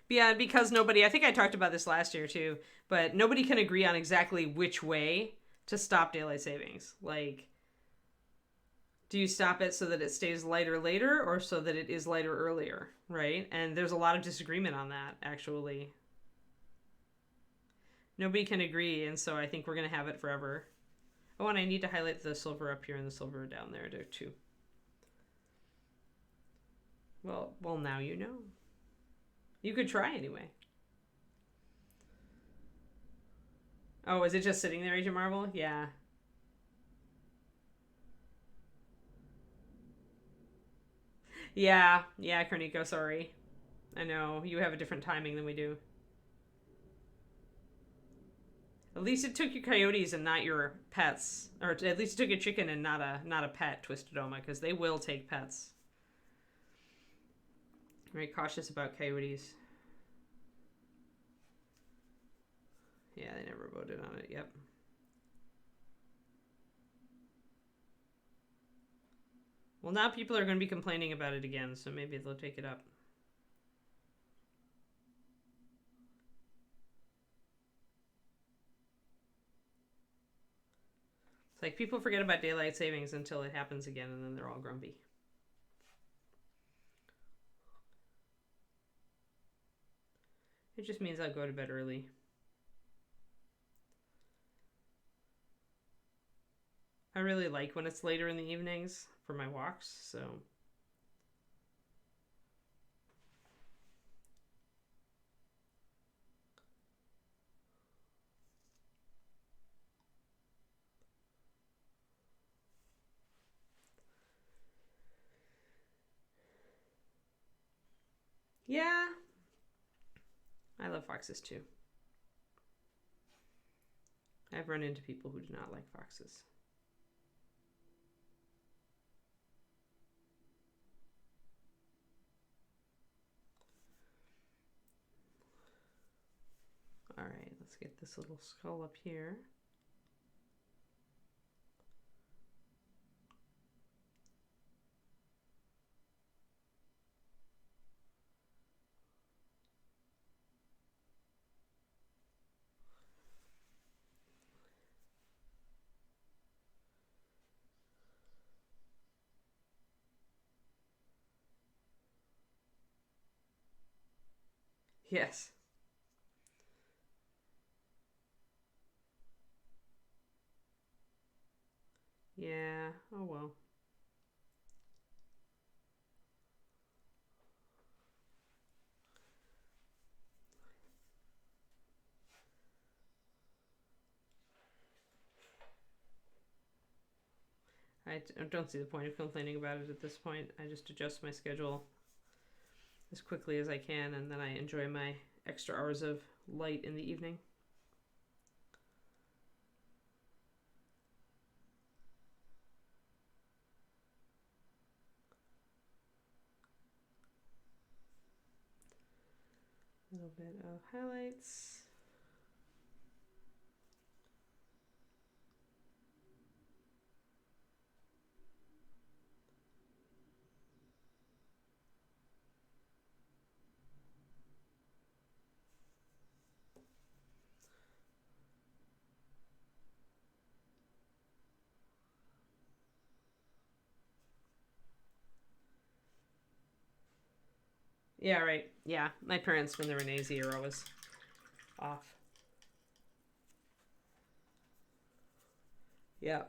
But yeah, because nobody. I think I talked about this last year too, but nobody can agree on exactly which way to stop daylight savings. Like, do you stop it so that it stays lighter later or so that it is lighter earlier, right? And there's a lot of disagreement on that, actually. Nobody can agree, and so I think we're going to have it forever. Oh, and I need to highlight the silver up here and the silver down there too. Well, now you know. You could try anyway. Oh, is it just sitting there, Agent Marvel? Yeah. Yeah, Korniko, sorry. I know, you have a different timing than we do. At least it took your coyotes and not your pets. Or at least it took a chicken and not a pet, Twisted Oma, because they will take pets. Very cautious about coyotes. Yeah, they never voted on it, yep. Well, now people are going to be complaining about it again, so maybe they'll take it up. It's like people forget about daylight savings until it happens again, and then they're all grumpy. It just means I'll go to bed early. I really like when it's later in the evenings for my walks, so... Yeah. I love foxes too. I've run into people who do not like foxes. All right, let's get this little skull up here. Yes. Yeah, oh well. I don't see the point of complaining about it at this point. I just adjust my schedule as quickly as I can, and then I enjoy my extra hours of light in the evening. A little bit of highlights. Yeah, right. Yeah, my parents, when they were in AZ, are always off. Yeah.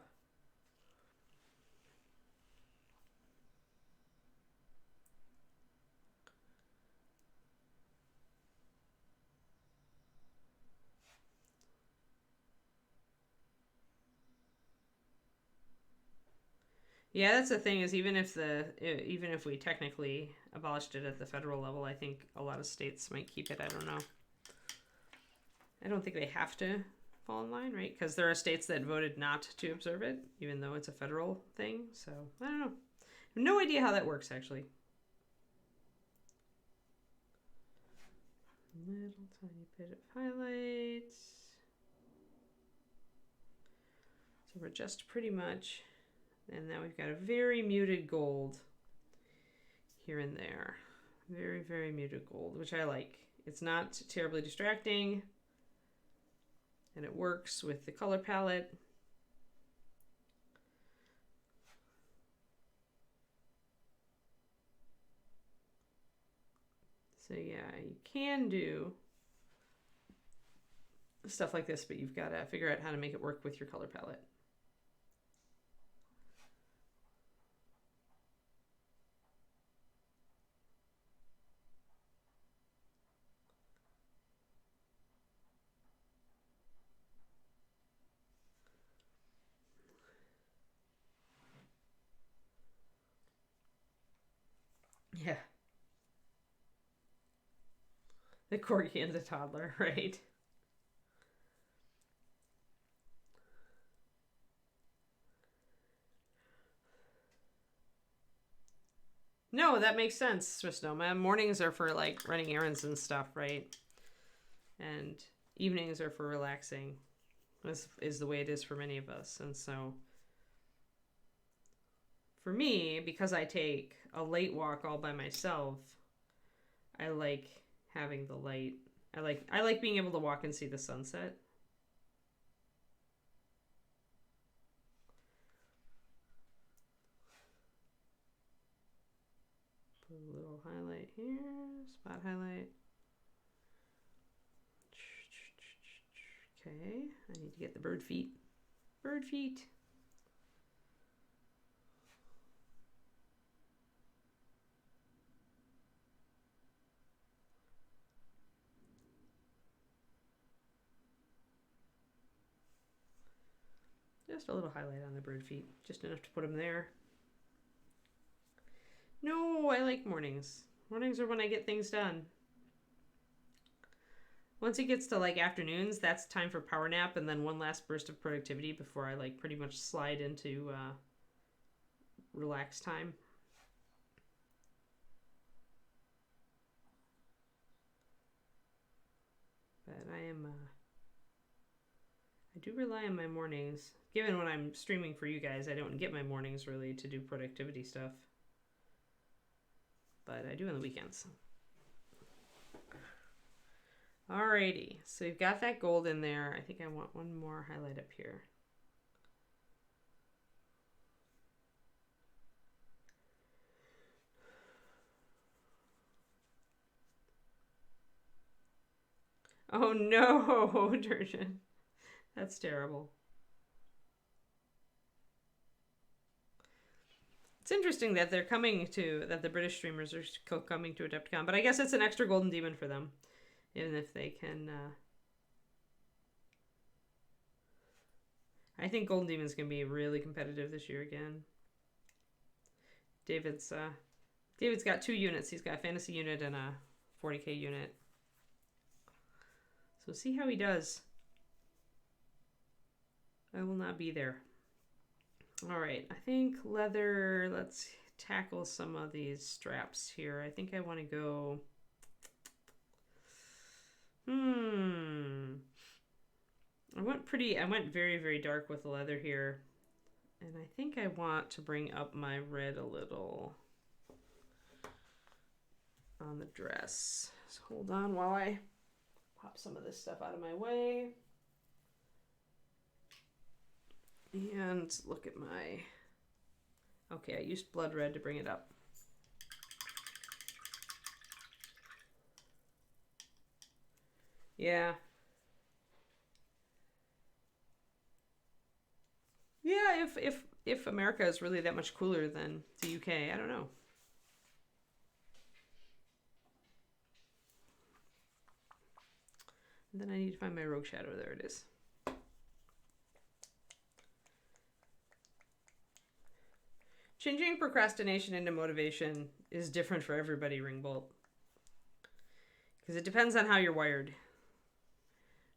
Yeah, that's the thing is even if we technically abolished it at the federal level, I think a lot of states might keep it. I don't know. I don't think they have to fall in line, right? Because there are states that voted not to observe it, even though it's a federal thing. So I don't know. I have no idea how that works, actually. Little tiny bit of highlights. So we're just pretty much, and now we've got a very muted gold here and there. Very, very muted gold, which I like. It's not terribly distracting, and it works with the color palette. So yeah, you can do stuff like this, but you've got to figure out how to make it work with your color palette. Yeah. The corgi and the toddler, right? No, that makes sense, Swiss Noma. Mornings are for like running errands and stuff, right? And evenings are for relaxing. This is the way it is for many of us. And so for me, because I take a late walk all by myself, I like having the light. I like being able to walk and see the sunset. Put a little highlight here, spot highlight. Okay, I need to get the bird feet. Bird feet. Just a little highlight on the bird feet, just enough to put them there. No, I like mornings. Mornings are when I get things done. Once it gets to like afternoons, that's time for power nap and then one last burst of productivity before I like pretty much slide into relax time. But I do rely on my mornings. Given when I'm streaming for you guys, I don't get my mornings really to do productivity stuff. But I do on the weekends. Alrighty, so you've got that gold in there. I think I want one more highlight up here. Oh no, Durjan. That's terrible. It's interesting that that the British streamers are coming to Adepticon, but I guess it's an extra golden demon for them, even if they can. I think golden demon's gonna be really competitive this year again. David's got 2 units. He's got a fantasy unit and a 40k unit. So see how he does. I will not be there. All right, I think leather, let's tackle some of these straps here. I think I want to go, I went very, very dark with the leather here. And I think I want to bring up my red a little on the dress. So hold on while I pop some of this stuff out of my way. And look at my, okay, I used blood red to bring it up. Yeah. Yeah, if America is really that much cooler than the UK, I don't know. And then I need to find my rogue shadow. There it is. Changing procrastination into motivation is different for everybody, Ringbolt. Because it depends on how you're wired.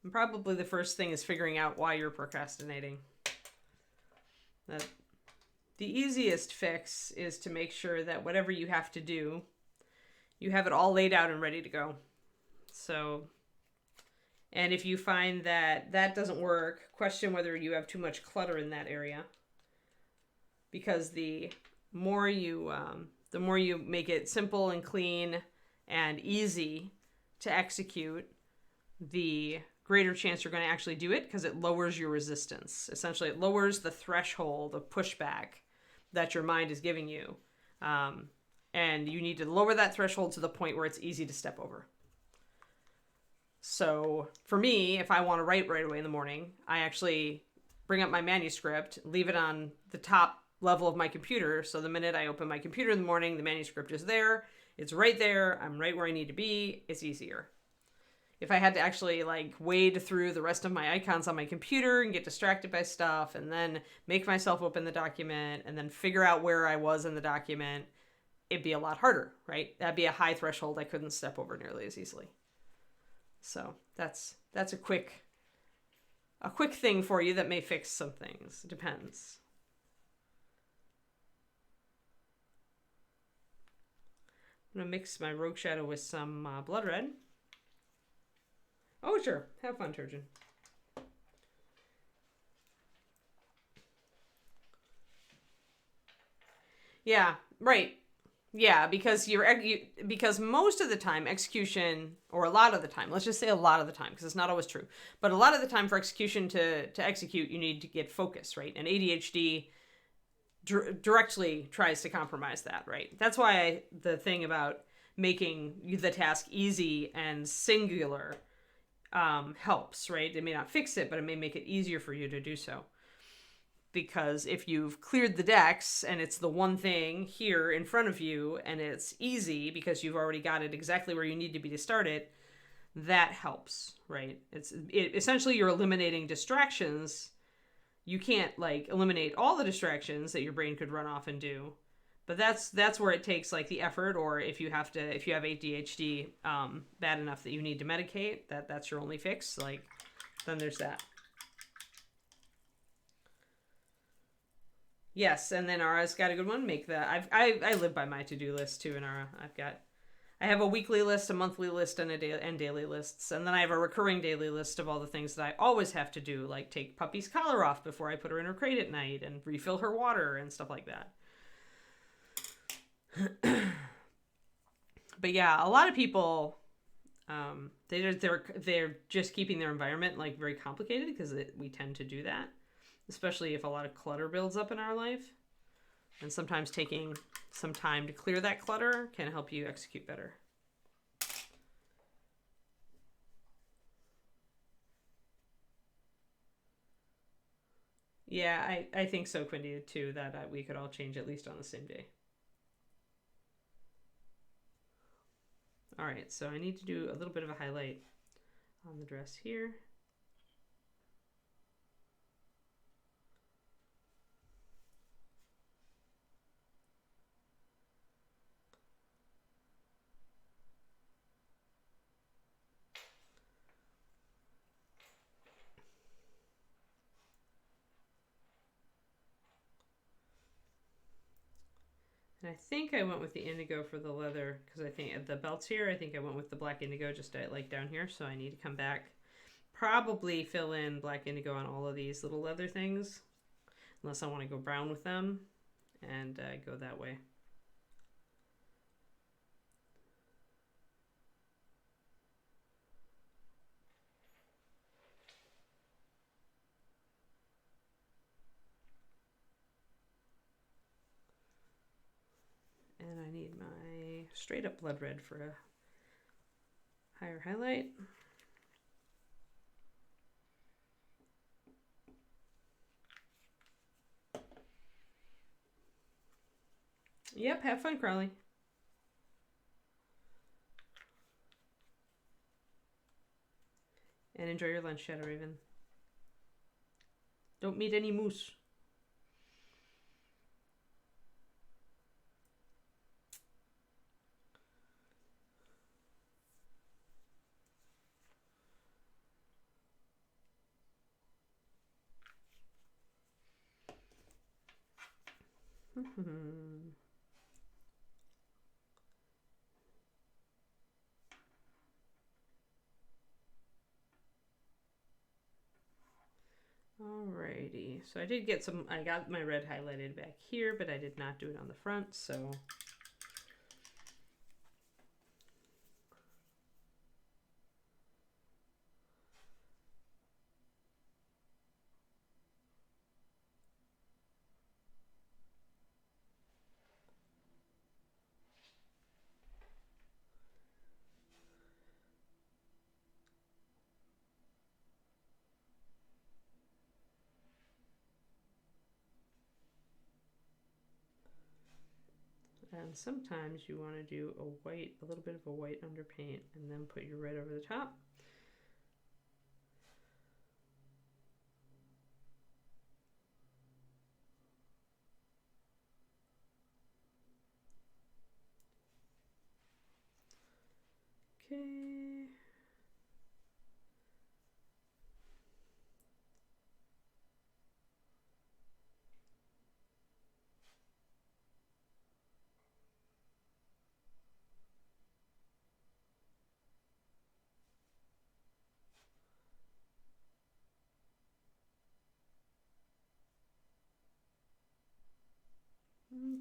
And probably the first thing is figuring out why you're procrastinating. That the easiest fix is to make sure that whatever you have to do, you have it all laid out and ready to go. So, and if you find that that doesn't work, question whether you have too much clutter in that area. Because the more you make it simple and clean and easy to execute, the greater chance you're going to actually do it, because it lowers your resistance. Essentially, it lowers the threshold of pushback that your mind is giving you. And you need to lower that threshold to the point where it's easy to step over. So for me, if I want to write right away in the morning, I actually bring up my manuscript, leave it on the top level of my computer. So the minute I open my computer in the morning, the manuscript is there. It's right there. I'm right where I need to be. It's easier. If I had to actually like wade through the rest of my icons on my computer and get distracted by stuff and then make myself open the document and then figure out where I was in the document, it'd be a lot harder, right? That'd be a high threshold I couldn't step over nearly as easily. So that's a quick thing for you that may fix some things. It depends. I'm gonna mix my rogue shadow with some blood red. Oh, sure. Have fun, Turgeon. Yeah, right. Yeah, because because most of the time execution, or a lot of the time, let's just say a lot of the time, because it's not always true, but a lot of the time for execution to execute, you need to get focus, right? And ADHD directly tries to compromise that, right? That's why the thing about making the task easy and singular helps, right? It may not fix it, but it may make it easier for you to do so. Because if you've cleared the decks and it's the one thing here in front of you and it's easy because you've already got it exactly where you need to be to start it, that helps, right? Essentially you're eliminating distractions. You can't like eliminate all the distractions that your brain could run off and do, but that's where it takes like the effort. Or if you have ADHD bad enough that you need to medicate, that's your only fix, like then there's that. Yes, and then Ara's got a good one. Make that. I live by my to-do list too in Ara. I have a weekly list, a monthly list, and daily lists, and then I have a recurring daily list of all the things that I always have to do, like take Puppy's collar off before I put her in her crate at night, and refill her water and stuff like that. But yeah, a lot of people, they're just keeping their environment like very complicated because we tend to do that, especially if a lot of clutter builds up in our life. And sometimes taking some time to clear that clutter can help you execute better. Yeah, I think so, Quindy, too, that we could all change at least on the same day. All right, so I need to do a little bit of a highlight on the dress here. And I think I went with the indigo for the leather because I think the belts here, I think I went with the black indigo just like down here. So I need to come back, probably fill in black indigo on all of these little leather things, unless I want to go brown with them and go that way. And I need my straight up blood red for a higher highlight. Yep, have fun, Crowley. And enjoy your lunch, Shadow Raven. Don't meet any moose. Alrighty, so I did get some, I got my red highlighted back here, but I did not do it on the front, so. And sometimes you want to do a little bit of a white underpaint, and then put your red over the top. Okay.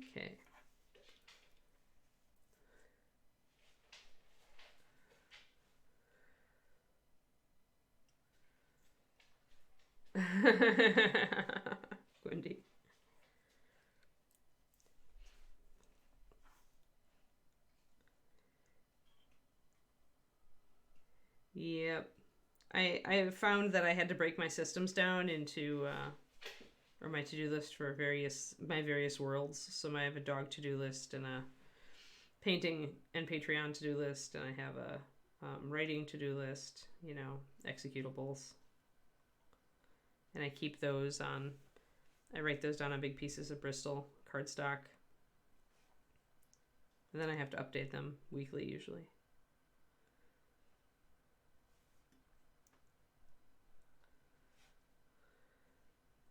Okay. Wendy. Yep. I found that I had to break my systems down into or my to-do list for my various worlds. So I have a dog to-do list and a painting and Patreon to-do list, and I have a writing to-do list, you know, executables. And I keep those on, I write those down on big pieces of Bristol cardstock. And then I have to update them weekly usually.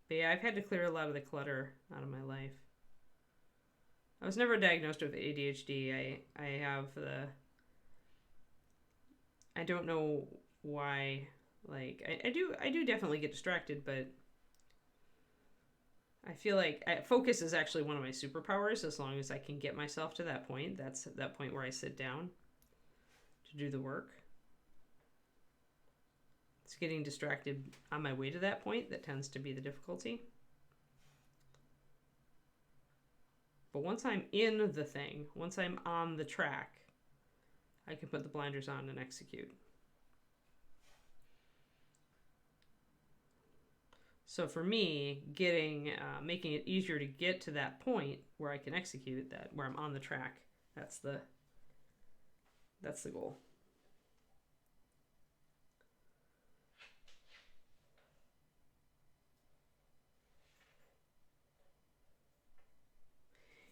But yeah, I've had to clear a lot of the clutter out of my life. I was never diagnosed with ADHD. I have I don't know why, like, I do definitely get distracted, but I feel like focus is actually one of my superpowers as long as I can get myself to that point. That's that point where I sit down to do the work. It's getting distracted on my way to that point that tends to be the difficulty. But once I'm in the thing, once I'm on the track, I can put the blinders on and execute. So for me, making it easier to get to that point where I can execute that, where I'm on the track, that's the goal.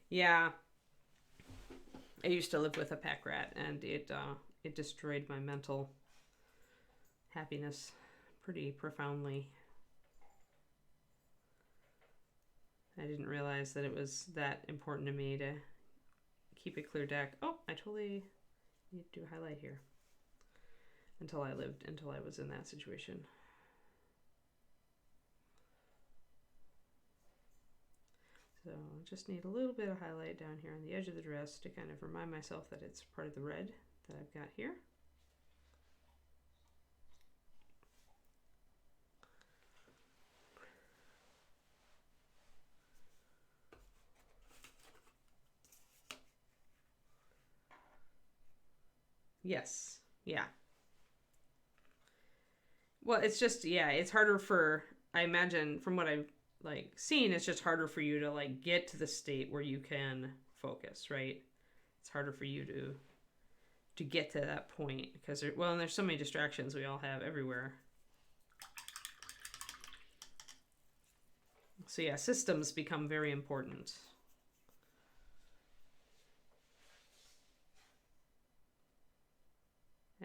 Yeah, I used to live with a pack rat, and it destroyed my mental happiness pretty profoundly. I didn't realize that it was that important to me to keep a clear deck. Oh, I totally need to do a highlight here. Until I was in that situation. So I just need a little bit of highlight down here on the edge of the dress to kind of remind myself that it's part of the red that I've got here. Yes. Yeah. Well, it's just, yeah, it's harder I imagine from what I've like seen, it's just harder for you to like get to the state where you can focus, right? It's harder for you to get to that point because and there's so many distractions we all have everywhere. So yeah, systems become very important.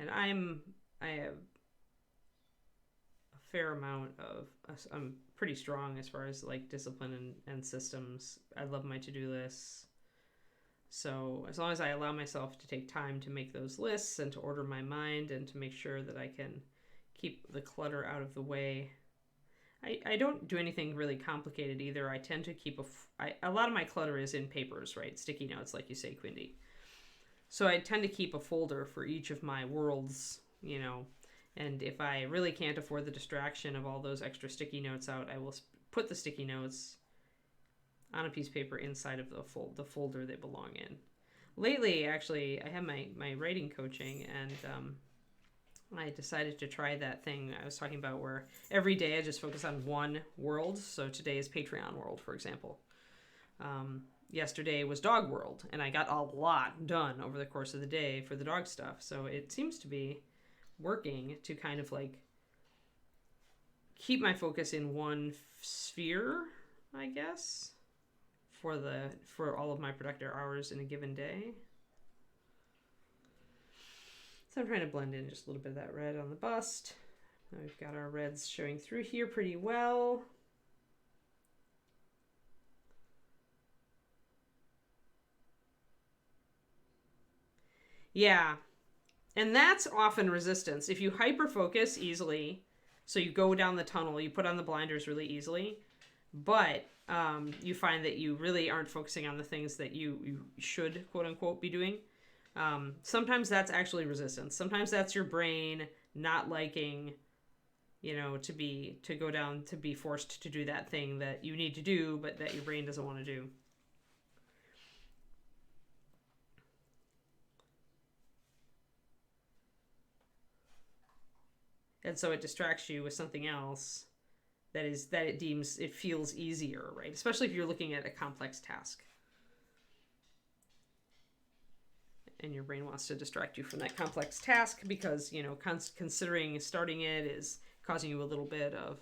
And I have a fair amount of, I'm pretty strong as far as like discipline and systems. I love my to-do lists. So as long as I allow myself to take time to make those lists and to order my mind and to make sure that I can keep the clutter out of the way. I don't do anything really complicated either. I tend to keep a lot of my clutter is in papers, right? Sticky notes, like you say, Quindy. So I tend to keep a folder for each of my worlds, you know, and if I really can't afford the distraction of all those extra sticky notes out, I will put the sticky notes on a piece of paper inside of the folder they belong in. Lately, actually, I have my writing coaching, and I decided to try that thing I was talking about where every day I just focus on one world. So today is Patreon world, for example. Yesterday was dog world, and I got a lot done over the course of the day for the dog stuff. So it seems to be working to kind of like keep my focus in one sphere, I guess, for all of my productive hours in a given day. So I'm trying to blend in just a little bit of that red on the bust. Now we've got our reds showing through here pretty well. Yeah, and that's often resistance. If you hyper-focus easily, so you go down the tunnel, you put on the blinders really easily, but you find that you really aren't focusing on the things that you should, quote-unquote, be doing. Sometimes that's actually resistance. Sometimes that's your brain not liking, you know, to be forced to do that thing that you need to do, but that your brain doesn't want to do. And so it distracts you with something else that it feels easier, right? Especially if you're looking at a complex task. And your brain wants to distract you from that complex task because, you know, considering starting it is causing you a little bit of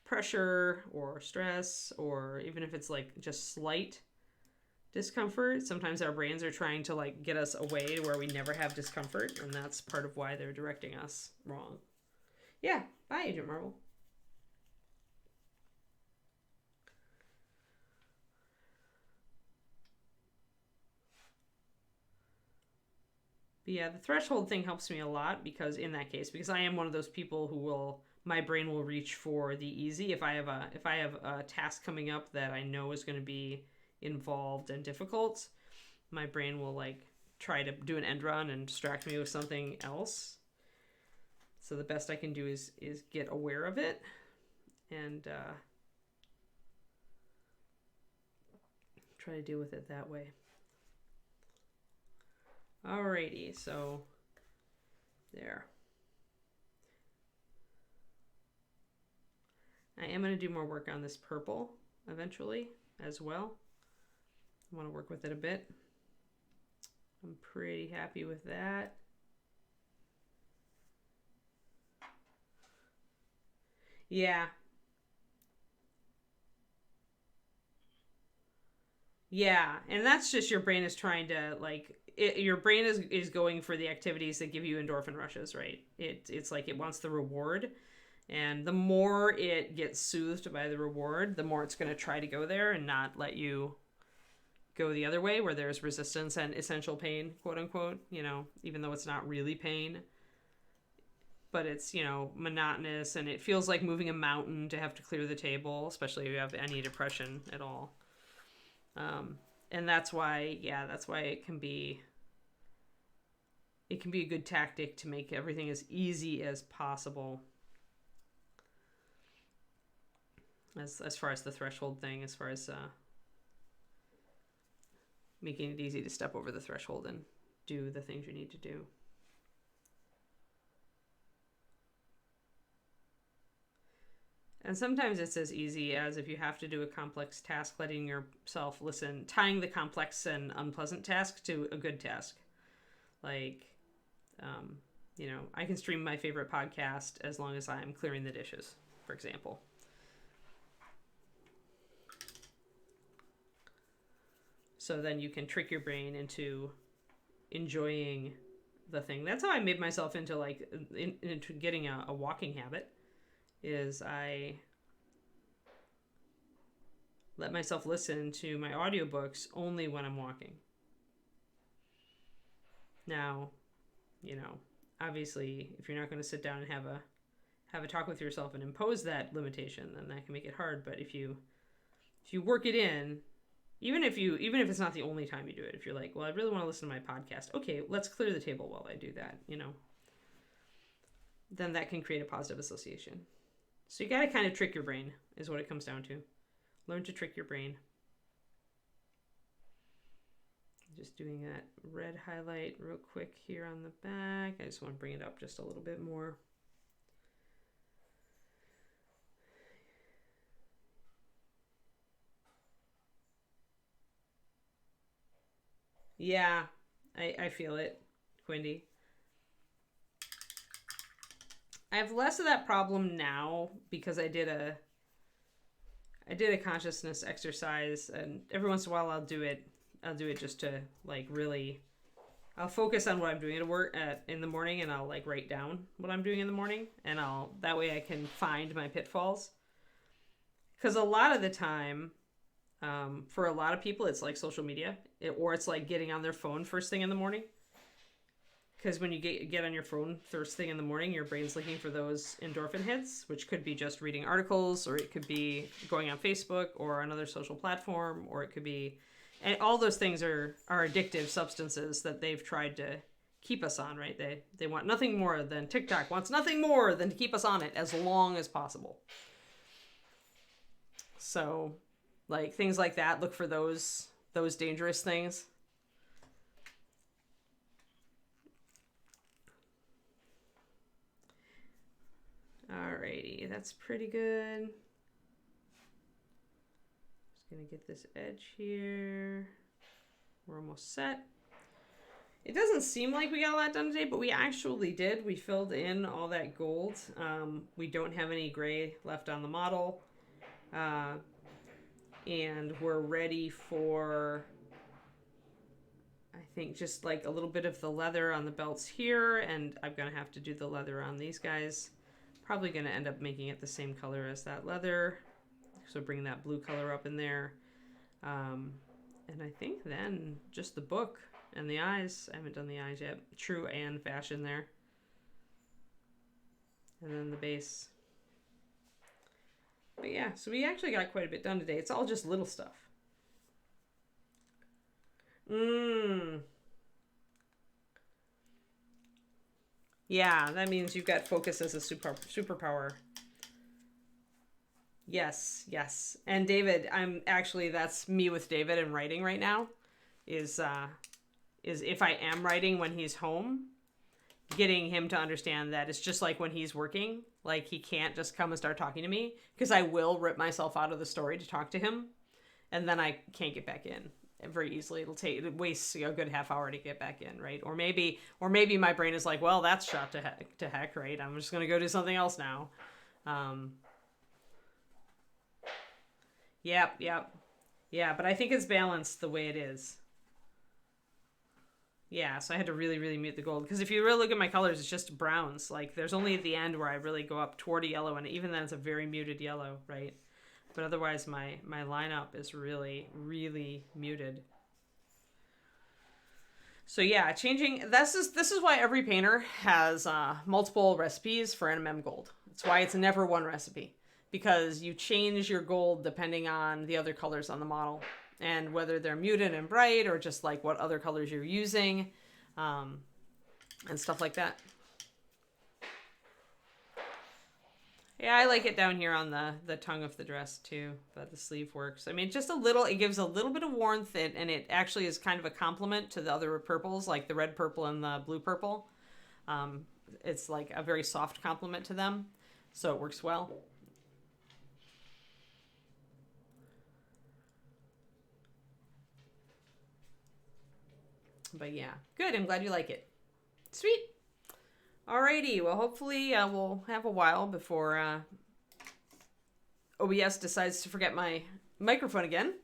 pressure or stress, or even if it's like just slight discomfort. Sometimes our brains are trying to like get us away to where we never have discomfort, and that's part of why they're directing us wrong. Yeah, bye, Agent Marvel. But yeah, the threshold thing helps me a lot because in that case, because I am one of those people who my brain will reach for the easy. If I have a task coming up that I know is going to be involved and difficult, my brain will like try to do an end run and distract me with something else. So the best I can do is get aware of it and try to deal with it that way. Alrighty, so there. I am going to do more work on this purple eventually as well. I want to work with it a bit. I'm pretty happy with that. Yeah. Yeah, and that's just your brain is trying to like your brain is going for the activities that give you endorphin rushes, right? It's like it wants the reward, and the more it gets soothed by the reward, the more it's going to try to go there and not let you go the other way where there's resistance and essential pain, quote unquote, you know, even though it's not really pain. But it's, you know, monotonous, and it feels like moving a mountain to have to clear the table, especially if you have any depression at all. And that's why it can be a good tactic to make everything as easy as possible. As far as the threshold thing, as far as making it easy to step over the threshold and do the things you need to do. And sometimes it's as easy as if you have to do a complex task, letting yourself listen, tying the complex and unpleasant task to a good task. Like, I can stream my favorite podcast as long as I'm clearing the dishes, for example. So then you can trick your brain into enjoying the thing. That's how I made myself into into getting a walking habit. Is I let myself listen to my audiobooks only when I'm walking. Now, obviously, if you're not going to sit down and have a talk with yourself and impose that limitation, then that can make it hard. But if you work it in, even if it's not the only time you do it, if you're like, well, I really want to listen to my podcast, okay, let's clear the table while I do that, then that can create a positive association. So you got to kind of trick your brain, is what it comes down to. Learn to trick your brain. Just doing that red highlight real quick here on the back. I just want to bring it up just a little bit more. Yeah, I feel it, Quindy. I have less of that problem now because I did a consciousness exercise, and every once in a while I'll do it just to really, I'll focus on what I'm doing in the morning, and I'll write down what I'm doing in the morning, and that way I can find my pitfalls. Because a lot of the time, for a lot of people, it's like social media, or it's like getting on their phone first thing in the morning. Because when you get on your phone first thing in the morning, your brain's looking for those endorphin hits, which could be just reading articles, or it could be going on Facebook or another social platform, or it could be, and all those things are addictive substances that they've tried to keep us on, right? They want nothing more than, TikTok wants nothing more than to keep us on it as long as possible. So, things like that, look for those dangerous things. Alrighty, that's pretty good. Just gonna get this edge here. We're almost set. It doesn't seem like we got a lot done today, but we actually did. We filled in all that gold. We don't have any gray left on the model. And we're ready for, I think, just a little bit of the leather on the belts here, and I'm gonna have to do the leather on these guys. Probably going to end up making it the same color as that leather. So bring that blue color up in there. And I think then just the book and the eyes. I haven't done the eyes yet. True and fashion there. And then the base. But yeah, so we actually got quite a bit done today. It's all just little stuff. Yeah, that means you've got focus as a superpower. Yes. And David, that's me with David and writing right now, is if I am writing when he's home, getting him to understand that it's just like when he's working, he can't just come and start talking to me, because I will rip myself out of the story to talk to him, and then I can't get back in very easily. It wastes a good half hour to get back in, right? Or maybe my brain is like, well, that's shot to heck, right? I'm just gonna go do something else now. Yep. Yeah, but I think it's balanced the way it is. Yeah, so I had to really, really mute the gold, because if you really look at my colors, it's just browns. There's only at the end where I really go up toward a yellow, and even then it's a very muted yellow, right? But otherwise, my lineup is really, really muted. So yeah, changing. This is why every painter has multiple recipes for NMM gold. That's why it's never one recipe, because you change your gold depending on the other colors on the model, and whether they're muted and bright, or just what other colors you're using, and stuff like that. Yeah, I like it down here on the tongue of the dress too, but the sleeve works. I mean, just a little, it gives a little bit of warmth, and it actually is kind of a complement to the other purples, like the red purple and the blue purple. It's a very soft complement to them, so it works well. But yeah, good. I'm glad you like it. Sweet. Alrighty. Well, hopefully we'll have a while before OBS decides to forget my microphone again.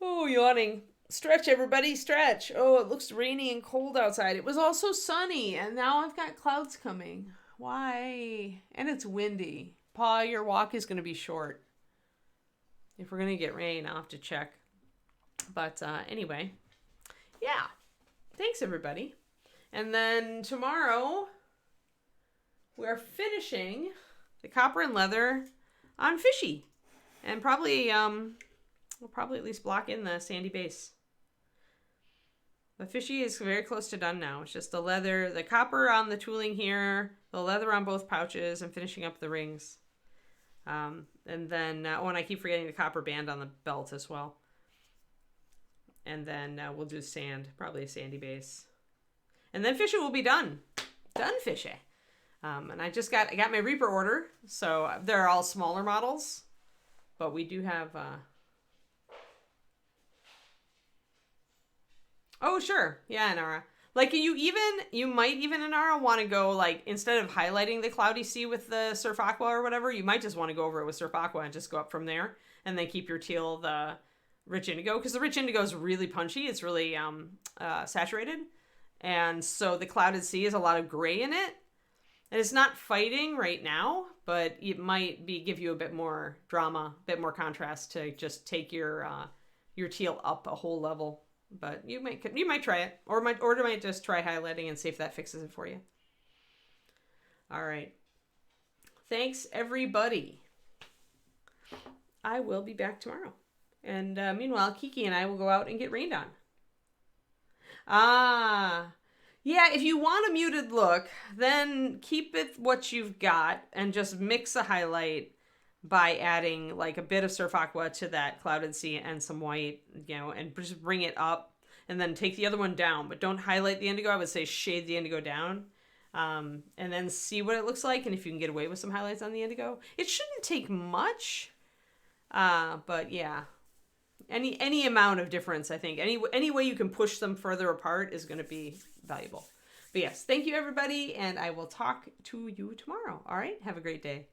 Oh, yawning. Stretch, everybody, stretch. Oh, it looks rainy and cold outside. It was also sunny, and now I've got clouds coming. Why? And it's windy. Pa, your walk is going to be short. If we're going to get rain, I'll have to check. But anyway, yeah. Thanks, everybody. And then tomorrow, we're finishing the copper and leather on Fishy. And probably, we'll probably at least block in the sandy base. The Fishy is very close to done now. It's just the leather, the copper on the tooling here, the leather on both pouches, and finishing up the rings. And then, and I keep forgetting the copper band on the belt as well. And then we'll do sand, probably a sandy base. And then Fishy will be done. Done, Fishy. And I got my Reaper order, so they're all smaller models. But we do have... Oh, sure. Yeah, Inara. Like, you might even, Inara, want to go, like, instead of highlighting the Cloudy Sea with the Surf Aqua or whatever, you might just want to go over it with Surf Aqua and just go up from there. And then keep your teal the Rich Indigo. Because the Rich Indigo is really punchy. It's really saturated. And so the Clouded Sea has a lot of gray in it. And it's not fighting right now, but it might give you a bit more drama, a bit more contrast to just take your teal up a whole level. But you might try it, or might just try highlighting and see if that fixes it for you. All right. Thanks, everybody. I will be back tomorrow. And meanwhile, Kiki and I will go out and get rained on. Yeah, if you want a muted look, then keep it what you've got and just mix a highlight by adding like a bit of Surf Aqua to that Clouded Sea and some white, and just bring it up and then take the other one down. But don't highlight the indigo. I would say shade the indigo down and then see what it looks like. And if you can get away with some highlights on the indigo, it shouldn't take much. But yeah, any amount of difference, I think. Any way you can push them further apart is going to be valuable. But yes, thank you, everybody. And I will talk to you tomorrow. All right. Have a great day.